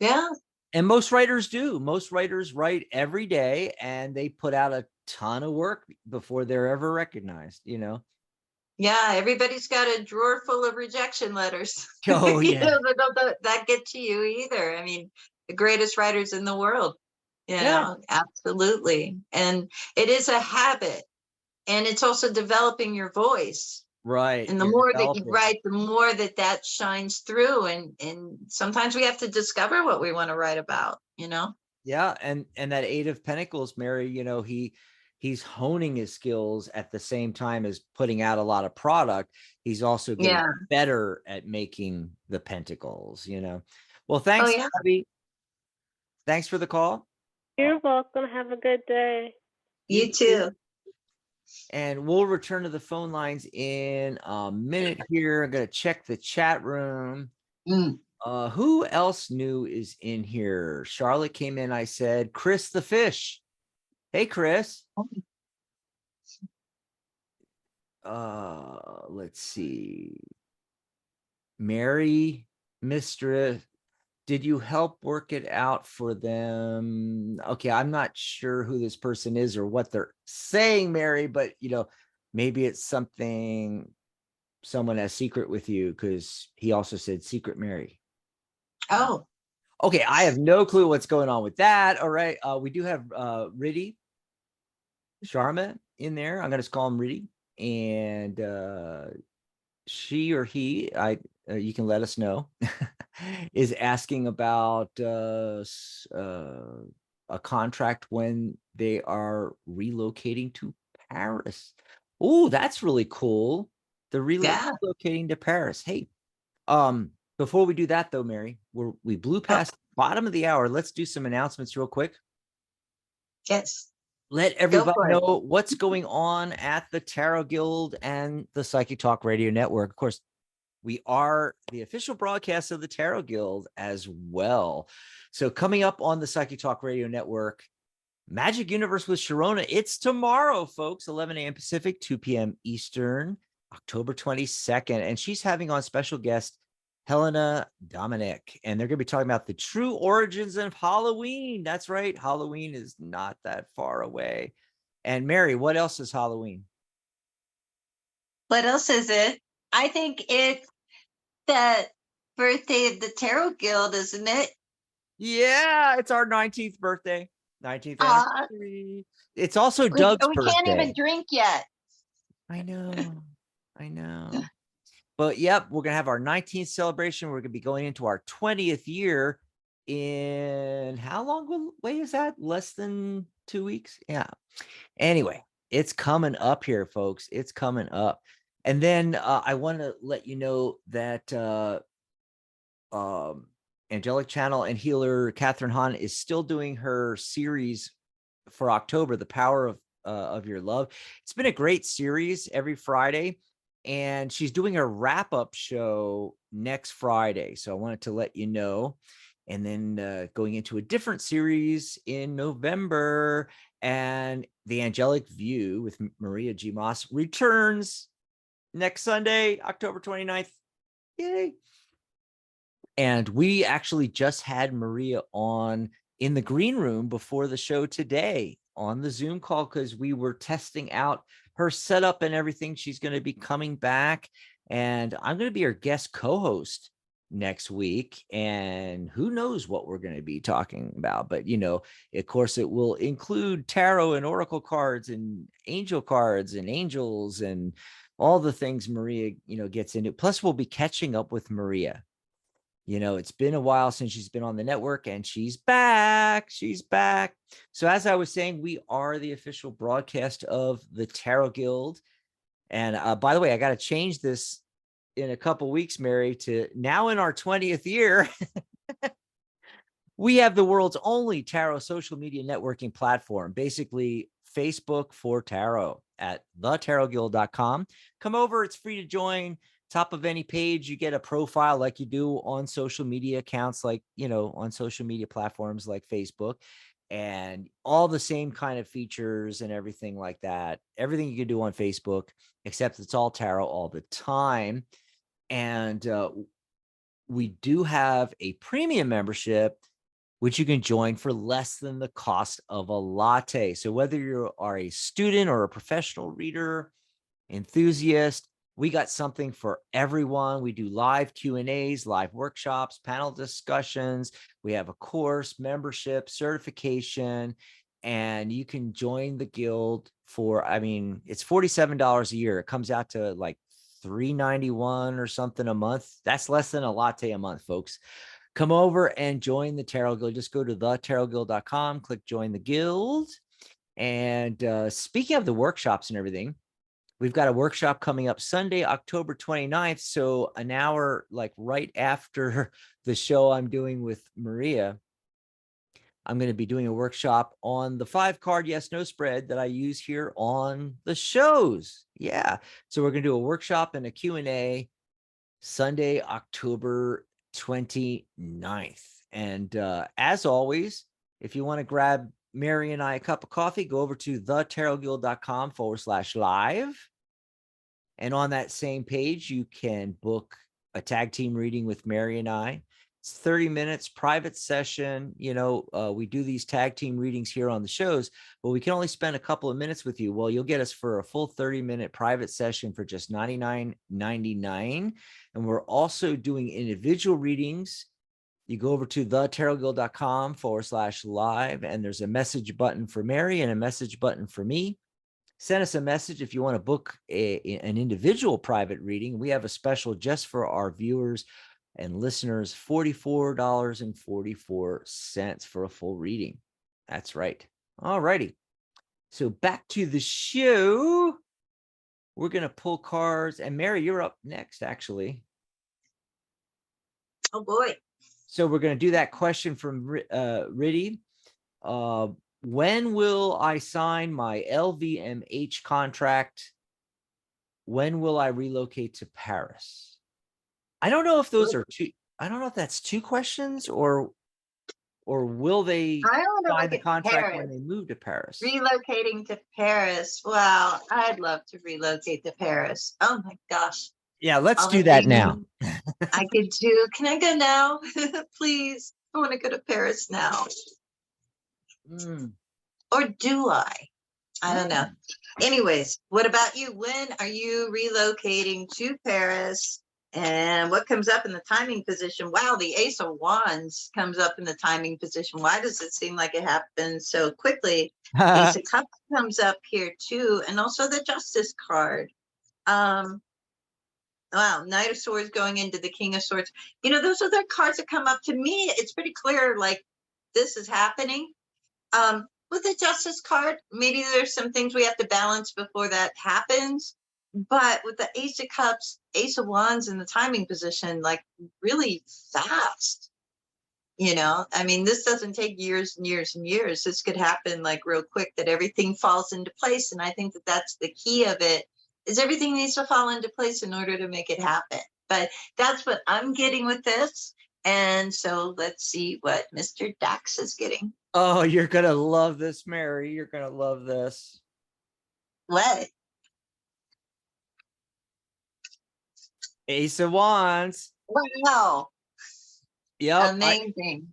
Yeah. And most writers do. Most writers write every day and they put out a ton of work before they're ever recognized, Yeah, everybody's got a drawer full of rejection letters. Oh, yeah. That get to you either. I mean, the greatest writers in the world, absolutely. And it is a habit And it's also developing your voice. Right. And the you're more that you developing. write, the more that shines through. And sometimes we have to discover what we want to write about, you know? Yeah. And that Eight of Pentacles, Mary, you know, he's honing his skills at the same time as putting out a lot of product. He's also getting Yeah. better at making the pentacles, you know. Well, Oh, thanks, yeah. Abby. Thanks for the call. You're welcome. Have a good day. You too. And we'll return to the phone lines in a minute here. I'm going to check the chat room. Mm. Who else new is in here? Charlotte came in. I said, Chris the Fish. Hey, Chris. Let's see. Mary, Mistress, did you help work it out for them? Okay, I'm not sure who this person is or what they're saying, Mary, but you know, maybe it's something someone has secret with you, because he also said secret Mary. Oh, Okay, I have no clue what's going on with that. All right, we do have Riddhi Sharma in there. I'm going to call him Riddhi, and she or he, you can let us know, is asking about a contract when they are relocating to Paris. Oh, that's really cool. They're yeah. relocating to Paris. Hey, before we do that though, Mary, we blew past the bottom of the hour. Let's do some announcements real quick. Yes. Let Go everybody for it. know what's going on at the Tarot Guild and the Psychic Talk Radio Network. Of course, we are the official broadcast of the Tarot Guild as well. So coming up on the Psychic Talk Radio Network, Magic Universe with Sharona. It's tomorrow, folks, 11 a.m. Pacific, 2 p.m. Eastern, October 22nd. And she's having on special guest Helena Dominic. And they're going to be talking about the true origins of Halloween. That's right. Halloween is not that far away. And Mary, what else is Halloween? What else is it? I think it's the birthday of the Tarot Guild, isn't it? Yeah, it's our 19th birthday. 19th Uh, anniversary. It's also Doug's we birthday. can't even drink yet. I know. I know. But yep, we're going to have our 19th celebration. We're going to be going into our 20th year in how long away is that? Less than 2 weeks? Yeah. Anyway, it's coming up here, folks. It's coming up. And then I want to let you know that Angelic Channel and healer Catherine Hahn is still doing her series for October, The Power of Your Love. It's been a great series every Friday, and she's doing a wrap-up show next Friday. So I wanted to let you know. And then going into a different series in November, and The Angelic View with Maria G. Moss returns next Sunday, October 29th. Yay. And we actually just had Maria on in the green room before the show today on the Zoom call, because we were testing out her setup and everything. She's going to be coming back, and I'm going to be her guest co-host next week. And who knows what we're going to be talking about. But, you know, of course, it will include tarot and oracle cards and angel cards and angels and all the things Maria, you know, gets into. Plus, we'll be catching up with Maria. You know, it's been a while since she's been on the network, and she's back. She's back. So as I was saying, we are the official broadcast of the Tarot Guild. And by the way, I got to change this in a couple weeks, Mary, to now in our 20th year. We have the world's only tarot social media networking platform, basically Facebook for tarot at thetarotguild.com. Come over. It's free to join. Top of any page, you get a profile like you do on social media accounts, like, you know, on social media platforms like Facebook, and all the same kind of features and everything like that. Everything you can do on Facebook, except it's all tarot all the time. And we do have a premium membership, which you can join for less than the cost of a latte. So whether you are a student or a professional reader, enthusiast, we got something for everyone. We do live Q&As, live workshops, panel discussions. We have a course, membership, certification, and you can join the guild for, I mean, it's $47 a year. It comes out to like $3.91 or something a month. That's less than a latte a month, folks. Come over and join the Tarot Guild. Just go to thetarotguild.com, click join the guild. And speaking of the workshops and everything, we've got a workshop coming up Sunday, October 29th. So an hour, like right after the show I'm doing with Maria, I'm going to be doing a workshop on the 5-card yes, no spread that I use here on the shows. Yeah. So we're going to do a workshop and a Q&A Sunday, October 29th. And as always, if you want to grab Mary and I a cup of coffee, go over to thetarotguild.com/live. And on that same page, you can book a tag team reading with Mary and I. It's 30 minutes, private session. You know, we do these tag team readings here on the shows, but we can only spend a couple of minutes with you. Well, you'll get us for a full 30-minute private session for just $99.99. And we're also doing individual readings. You go over to thetarotguild.com/live, and there's a message button for Mary and a message button for me. Send us a message if you want to book an individual private reading. We have a special just for our viewers and listeners, $44.44 for a full reading. That's right. All righty. So back to the show. We're going to pull cards. And Mary, you're up next, actually. Oh, boy. So we're going to do that question from Riddy. When will I sign my LVMH contract? When will I relocate to Paris? I don't know if those are two. I don't know if that's two questions, or will they I want to sign look the at contract when Paris. they move to Paris? Relocating to Paris. Wow, I'd love to relocate to Paris. Oh my gosh. Yeah, let's All do the that now. things I could do. Can I go now? Please. I want to go to Paris now. Or do I? I don't know. Anyways, what about you? When are you relocating to Paris? And what comes up in the timing position? Wow, the Ace of Wands comes up in the timing position. Why does it seem like it happens so quickly? Ace of Cups comes up here too, and also the Justice card. Wow, Knight of Swords going into the King of Swords. You know, those are the cards that come up. To me, it's pretty clear, like, this is happening. With the Justice card, maybe there's some things we have to balance before that happens. But with the Ace of Cups, Ace of Wands in the timing position, like really fast. You know, I mean, this doesn't take years and years and years. This could happen like real quick, that everything falls into place. And I think that that's the key of it, is everything needs to fall into place in order to make it happen. But that's what I'm getting with this. And so let's see what Mr. Dax is getting. Oh, you're going to love this, Mary. You're going to love this. What? Ace of Wands. Wow. Yep. Amazing.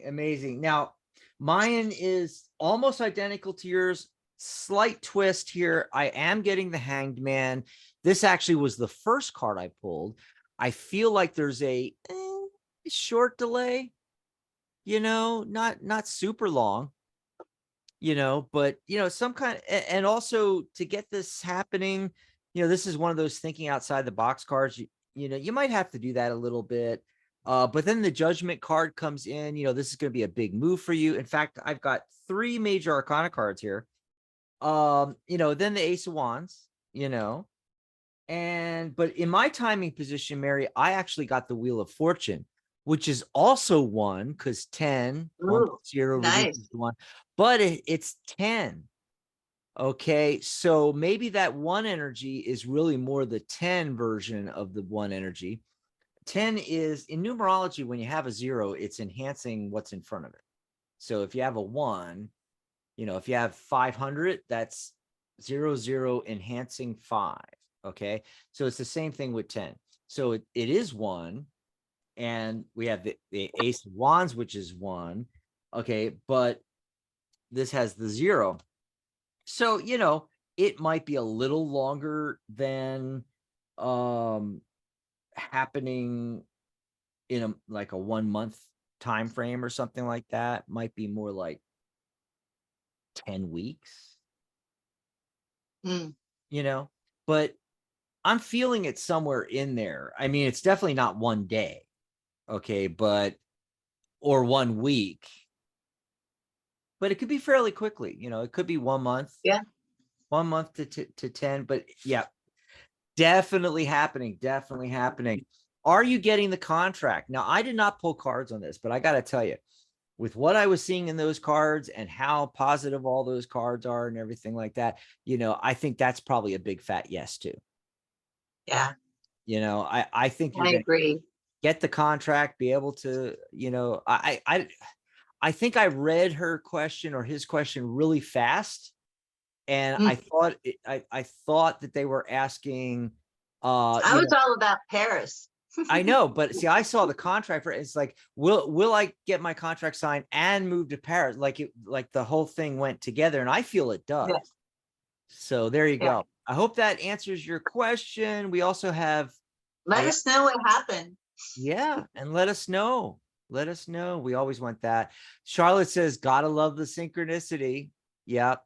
Amazing. Now, mine is almost identical to yours. Slight twist here. I am getting the Hanged Man. This actually was the first card I pulled. I feel like there's a short delay, you know, not super long, you know, but, you know, some kind of, and also to get this happening, you know, this is one of those thinking outside the box cards. You know, you might have to do that a little bit. But then the Judgment card comes in. You know, this is going to be a big move for you. In fact, I've got 3 major Arcana cards here. You know, then the Ace of Wands, you know, but in my timing position, Mary, I actually got the Wheel of Fortune, which is also 1, because 10, Ooh, 1.0 nice. reduces 1, but it's 10. Okay, so maybe that 1 energy is really more the 10 version of the 1 energy. 10 is, in numerology, when you have a 0, it's enhancing what's in front of it. So if you have a 1, you know, if you have 500, that's 0 enhancing 5. Okay, so it's the same thing with 10. So it is 1, and we have the Ace of Wands, which is 1. Okay, but this has the 0. So, you know, it might be a little longer than happening in like a 1 month time frame or something like that. Might be more like 10 weeks, Mm. but I'm feeling it somewhere in there. I mean, it's definitely not one day. Okay. Or 1 week, but it could be fairly quickly. It could be 1 month. Yeah. 1 month to 10, but yeah, definitely happening. Definitely happening. Are you getting the contract? Now, I did not pull cards on this, but I got to tell you, with what I was seeing in those cards and how positive all those cards are and everything like that, I think that's probably a big fat yes too. Yeah. I think you're I going to agree. get the contract, be able to, I think I read her question or his question really fast. And Mm. I thought that they were asking, I was all about Paris. I know, but see, I saw the contract for it. It's like, will I get my contract signed and move to Paris? Like the whole thing went together, and I feel it does. Yeah. So there you Yeah. go. I hope that answers your question. We also have, Let us know what happened. yeah, and let us know. Let us know. We always want that. Charlotte says, gotta love the synchronicity. Yeah.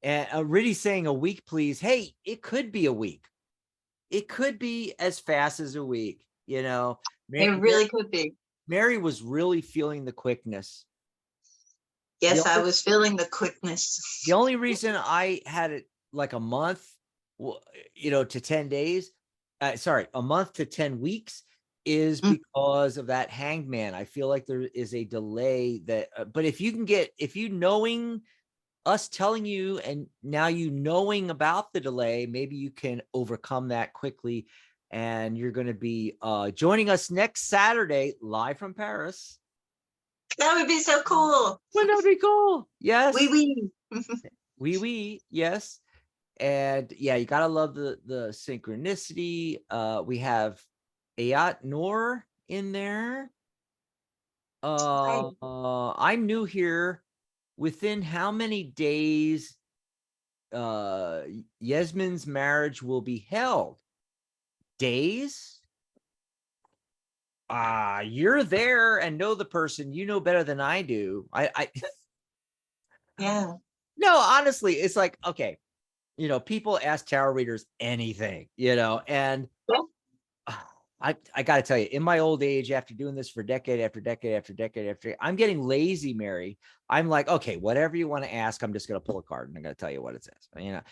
And Riddy's saying a week, please. Hey, it could be a week. It could be as fast as a week. It really could be. Mary was really feeling the quickness. Yes, I was feeling the quickness. The only reason I had it like a month, to 10 days, a month to 10 weeks is because of that hangman. I feel like there is a delay that, but if you knowing us telling you and now you knowing about the delay, maybe you can overcome that quickly. And you're going to be joining us next Saturday live from Paris. That would be so cool. Wouldn't that be cool? Yes. Oui. Yes. And yeah, you got to love the synchronicity. We have Ayat Noor in there. I'm new here. Within how many days Yasmin's marriage will be held? Days? You're there and know the person. You know better than I do. Yeah. No, honestly, it's like, okay, people ask tarot readers anything, and I got to tell you, in my old age, after doing this for decade after decade after decade after, I'm getting lazy, Mary. I'm like, okay, whatever you want to ask, I'm just going to pull a card and I'm going to tell you what it says. Right.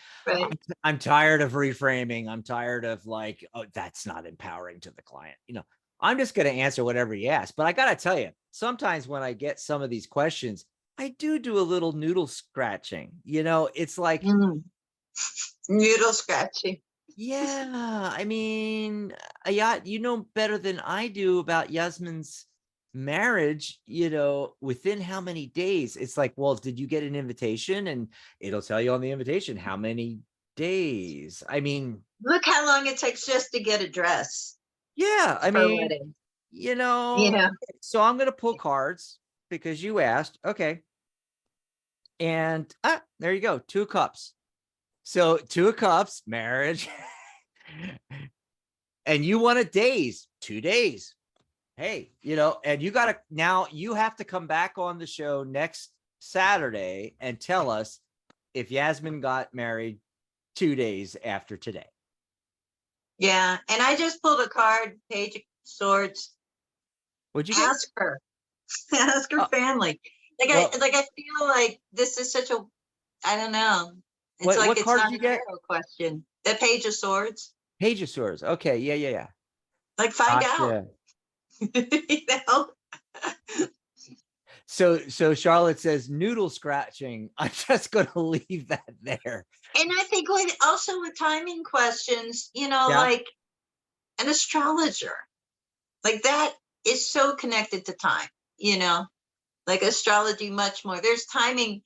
I'm tired of reframing. I'm tired of like, oh, that's not empowering to the client. I'm just going to answer whatever you ask. But I got to tell you, sometimes when I get some of these questions, I do a little noodle scratching. It's like noodle scratching. Yeah, I mean, Ayat, you know better than I do about Yasmin's marriage, within how many days? It's like, well, did you get an invitation? And it'll tell you on the invitation how many days. I mean, look how long it takes just to get a dress. Yeah, I mean, Yeah. So I'm going to pull cards because you asked. Okay. And there you go. 2 cups. So 2 cups, marriage. And you wanted days, 2 days. Hey, and now you have to come back on the show next Saturday and tell us if Yasmin got married 2 days after today. Yeah. And I just pulled a card, Page of Swords. What'd you get? Ask her family. I feel like this is such a, I don't know. It's what it's card not did you a get? tarot question. The Page of Swords. Page of Swords. Okay. Yeah. Like find out. So Charlotte says noodle scratching. I'm just going to leave that there. And I think also with timing questions, like an astrologer, like that is so connected to time, like astrology much more. There's timing,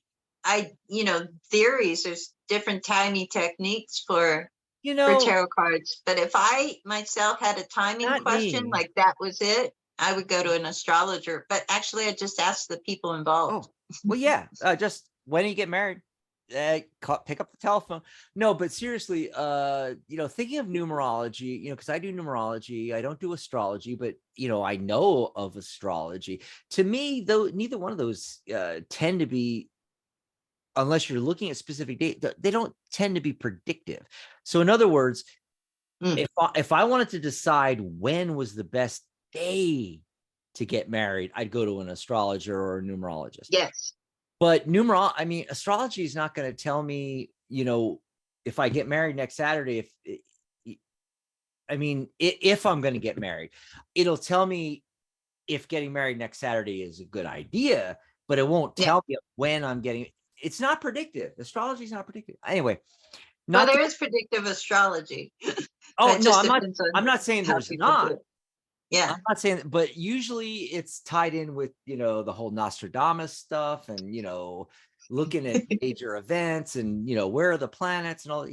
theories, there's different timing techniques for tarot cards. But if I myself had a timing question, like that was it, I would go to an astrologer. But actually, I just asked the people involved. Oh, well, yeah. Just when you get married, pick up the telephone. No, but seriously, thinking of numerology, because I do numerology, I don't do astrology, but I know of astrology. To me, though, neither one of those tend to be unless you're looking at specific date, they don't tend to be predictive. So in other words, if I wanted to decide when was the best day to get married, I'd go to an astrologer or a numerologist. Yes. But astrology is not going to tell me, if I get married next Saturday, if I'm going to get married, it'll tell me if getting married next Saturday is a good idea, but it won't tell me when I'm getting. It's not predictive. Astrology is not predictive. Anyway, there is predictive astrology. Oh no, I'm not saying there's not. Yeah, I'm not saying, but usually it's tied in with the whole Nostradamus stuff, and looking at major events, and where are the planets and all.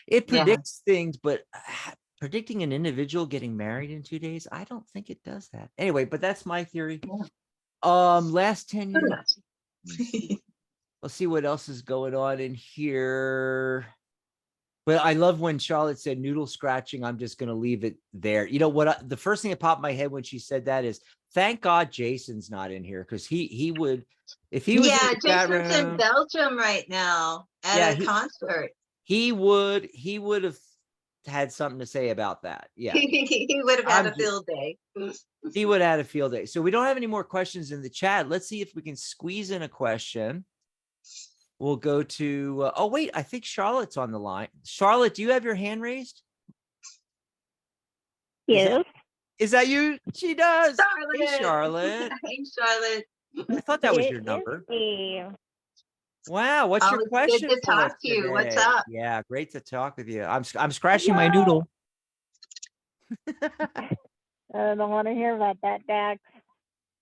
It predicts things, but predicting an individual getting married in 2 days, I don't think it does that. Anyway, but that's my theory. Last 10 years. Let's see what else is going on in here. But I love when Charlotte said noodle scratching. I'm just going to leave it there. You know what? The first thing that popped in my head when she said that is, thank God Jason's not in here, because he would, if he was in the chat room, Jason's in Belgium right now at a concert. He would have had something to say about that. Yeah, he would have had a field day. He would have had a field day. So we don't have any more questions in the chat. Let's see if we can squeeze in a question. We'll go to, oh, wait, I think Charlotte's on the line. Charlotte, do you have your hand raised? Yes. Is that you? She does. Charlotte. Hey, Charlotte. Hey, Charlotte. I thought that was your number. Wow. What's your question? Good to talk to you. What's up? Yeah, great to talk with you. I'm scratching my noodle. I don't want to hear about that, Dax.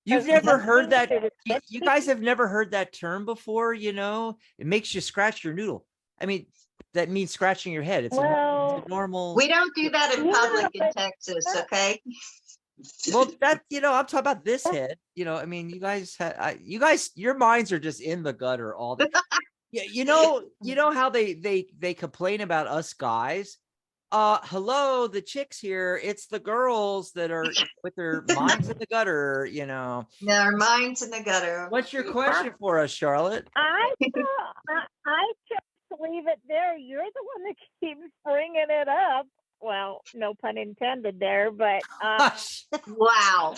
You've never heard that? You guys have never heard that term before, It makes you scratch your noodle. I mean, that means scratching your head. It's a normal. We don't do that in public in Texas, okay? Well, I'm talking about this head. You guys, your minds are just in the gutter all the. Yeah, you know how they complain about us guys. Hello, the chicks here. It's the girls that are with their minds in the gutter, Their minds in the gutter. What's your question for us, Charlotte? I just leave it there. You're the one that keeps bringing it up. Well, no pun intended there, but wow.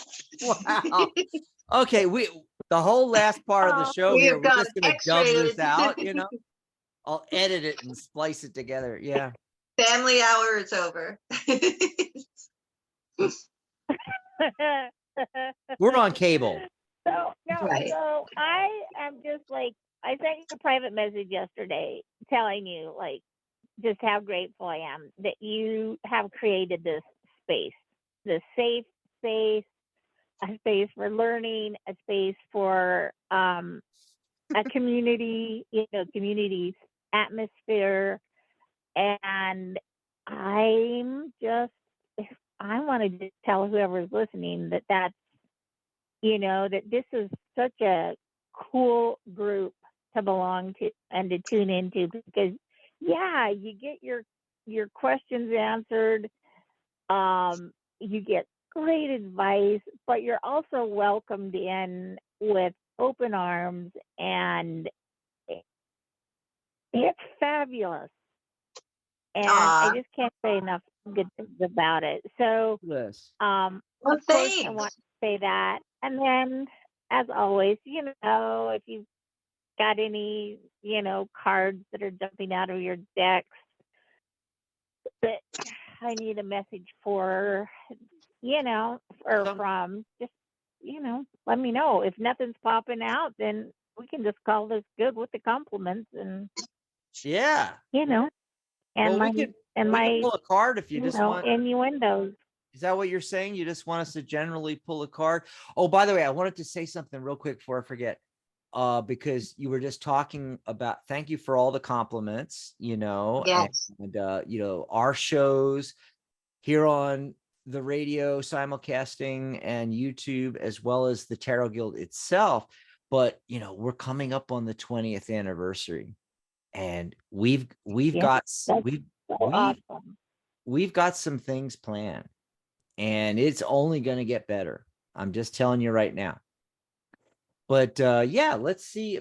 Okay, the whole last part of the show here, we're just gonna dub this out, I'll edit it and splice it together. Yeah. Family hour is over. We're on cable. So I am just like, I sent you a private message yesterday telling you just how grateful I am that you have created this space, this safe space, a space for learning, a space for a community, community atmosphere. And I wanted to tell whoever's listening that that this is such a cool group to belong to and to tune into, because you get your questions answered. You get great advice, but you're also welcomed in with open arms, and it's fabulous. And I just can't say enough good things about it. So, of course, I want to say that. And then, as always, if you've got any, cards that are jumping out of your decks that I need a message for, or from, just, let me know. If nothing's popping out, then we can just call this good with the compliments and, and we can pull a card if you just want innuendos. Is that what you're saying? You just want us to generally pull a card? Oh, by the way, I wanted to say something real quick before I forget. Because you were just talking about, thank you for all the compliments, yes. And our shows here on the radio, simulcasting, and YouTube, as well as the Tarot Guild itself. But we're coming up on the 20th anniversary, and we've got some things planned, and it's only going to get better. I'm just telling you right now. But let's see.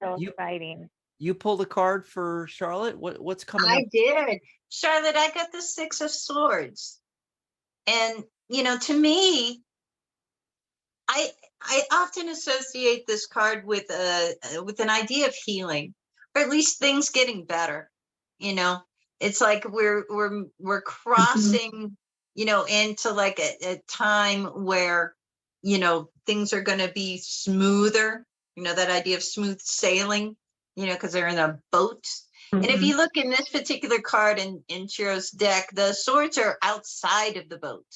so You exciting. you pulled a card for Charlotte. What's coming up? I did. Charlotte, I got the Six of Swords. And, to me, I often associate this card with with an idea of healing, or at least things getting better. It's like we're crossing, into like a time where, things are going to be smoother. That idea of smooth sailing, because they're in a boat. And if you look in this particular card in Chiro's deck, the swords are outside of the boat.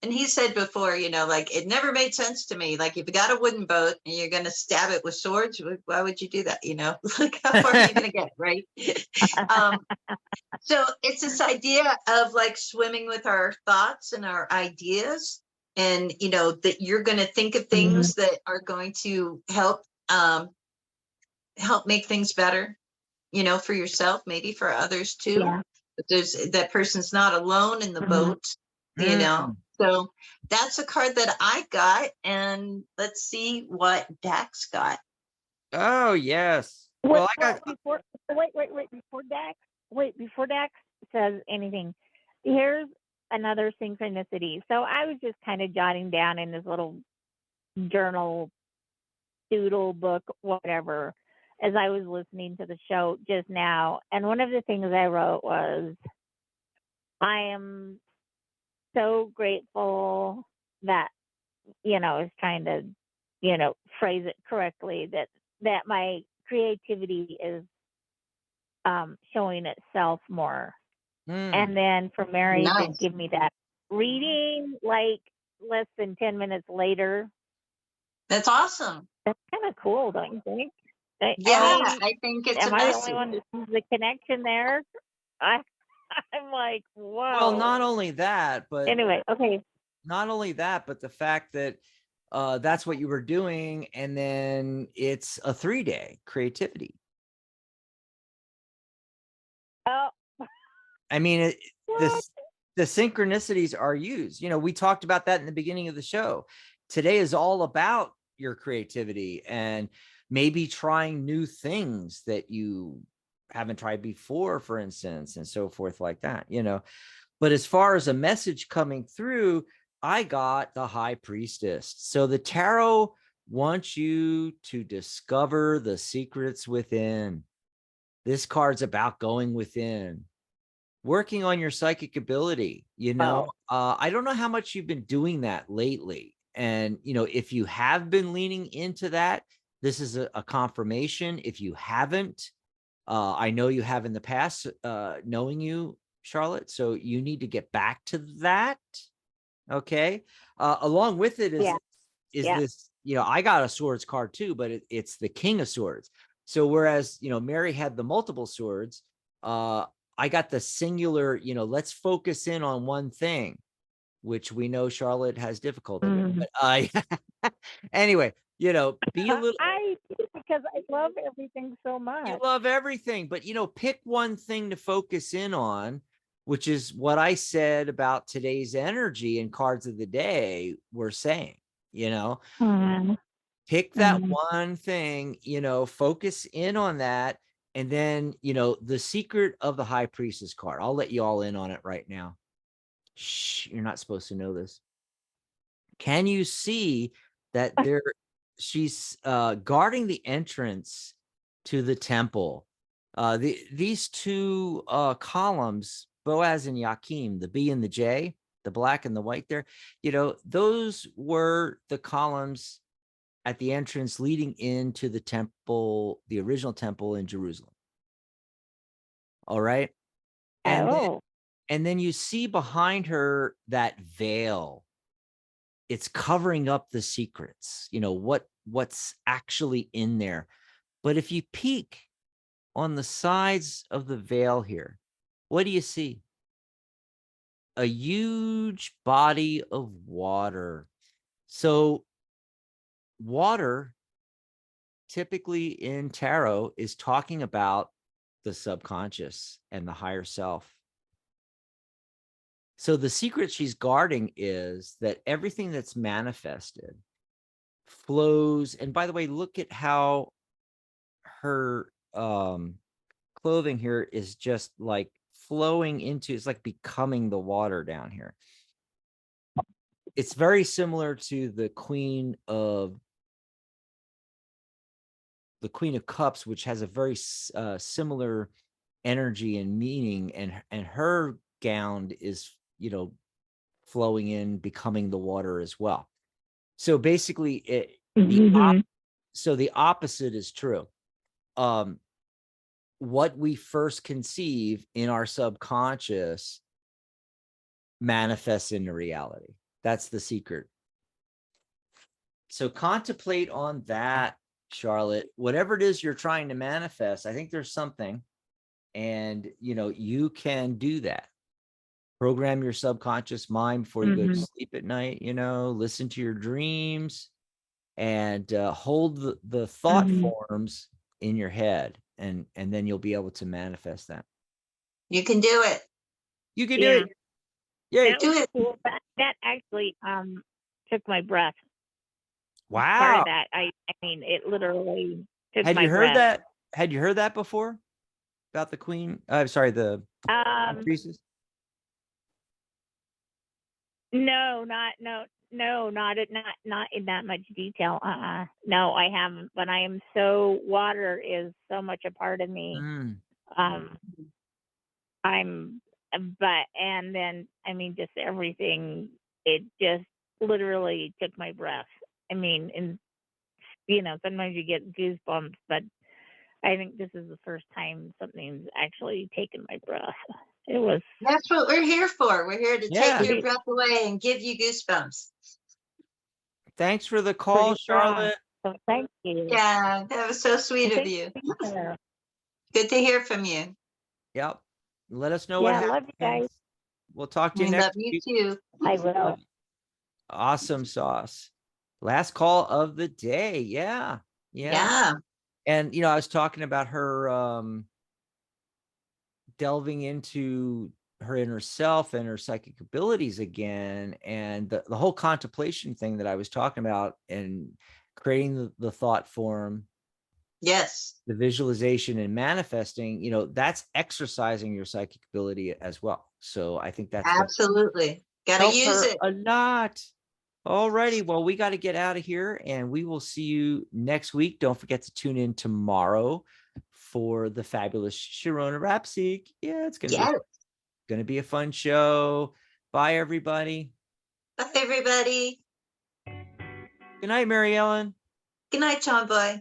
And he said before, like, it never made sense to me. Like, if you got a wooden boat and you're going to stab it with swords, why would you do that? Like, how far are you going to get, right? So it's this idea of like swimming with our thoughts and our ideas, and, that you're going to think of things that are going to help make things better, for yourself, maybe for others too. Yeah. But that person's not alone in the boat, So that's a card that I got, and let's see what Dax got. Oh yes. Well, I got. Before Dax says anything, here's another synchronicity. So I was just kind of jotting down in this little journal, doodle book, whatever, as I was listening to the show just now. And one of the things I wrote was, I am so grateful that, I was trying to, phrase it correctly, that my creativity is showing itself more. And then for Mary to give me that reading like less than 10 minutes later. That's awesome. That's kind of cool, don't you think? I think it's am a I message. the only one that sees the connection there? I'm like, whoa. Well, not only that, but anyway, okay. Not only that, but the fact that that's what you were doing, and then it's a 3-day creativity. Oh. I mean, the synchronicities are used. We talked about that in the beginning of the show. Today is all about your creativity and maybe trying new things that you haven't tried before, for instance, and so forth like that, But as far as a message coming through, I got the High Priestess. So the tarot wants you to discover the secrets within. This card's about going within, working on your psychic ability. I don't know how much you've been doing that lately. And, if you have been leaning into that, this is a confirmation. If you haven't, I know you have in the past, knowing you, Charlotte. So you need to get back to that. Okay. Along with it is this, I got a swords card too, but it's the King of Swords. So whereas, Mary had the multiple swords, I got the singular, let's focus in on one thing, which we know Charlotte has difficulty with. But anyway, be a little. I do, because I love everything so much. You love everything, but pick one thing to focus in on, which is what I said about today's energy and cards of the day were saying. Pick that one thing, focus in on that. And then, the secret of the High Priestess card, I'll let you all in on it right now. Shh, you're not supposed to know this. Can you see that she's guarding the entrance to the temple? These two columns, Boaz and Yakim, the B and the J, the black and the white there, those were the columns at the entrance leading into the temple, the original temple in Jerusalem. All right. And then you see behind her that veil. It's covering up the secrets, what's actually in there. But if you peek on the sides of the veil here, what do you see? A huge body of water. So water, typically in tarot, is talking about the subconscious and the higher self. So the secret she's guarding is that everything that's manifested flows. And by the way, look at how her clothing here is just like flowing into, it's like becoming the water down here. It's very similar to the Queen of Cups, which has a very similar energy and meaning, and her gown is, you know, flowing in, becoming the water as well. So basically so the opposite is true. What we first conceive in our subconscious manifests into reality. That's the secret. So contemplate on that, Charlotte. Whatever it is you're trying to manifest, I think there's something, and you know, you can do that. Program your subconscious mind before you go to sleep at night, you know, listen to your dreams, and hold the thought forms in your head, and then you'll be able to manifest that. You can do it. You can do it. Yay. That was cool. That actually took my breath. Wow. Part of that, I mean, it literally took my breath. Had you heard that? Had you heard that before about the Queen? I'm sorry, the priestess. No, not in that much detail. No, I haven't. But I am so, water is so much a part of me. And then I mean, just everything. It just literally took my breath. I mean, and you know, sometimes you get goosebumps, but I think this is the first time something's actually taken my breath. It was. That's what we're here for. We're here to take your breath away and give you goosebumps. Thanks for the call, Charlotte. So thank you. Yeah, that was so sweet of you. Good to hear from you. Yep. Let us know what happens. Love you guys. We'll talk to you We next love you week. too. I will. Awesome sauce. Last call of the day. Yeah. And you know, I was talking about her delving into her inner self and her psychic abilities again, and the whole contemplation thing that I was talking about, and creating the thought form. Yes. The visualization and manifesting, you know, that's exercising your psychic ability as well. So I think that's absolutely got to use it a lot. All righty. Well, we got to get out of here, and we will see you next week. Don't forget to tune in tomorrow for the fabulous Sharona Rapseek. Yeah, it's gonna be a fun show. Bye, everybody. Bye, everybody. Good night, Mary Ellen. Good night, John Boy.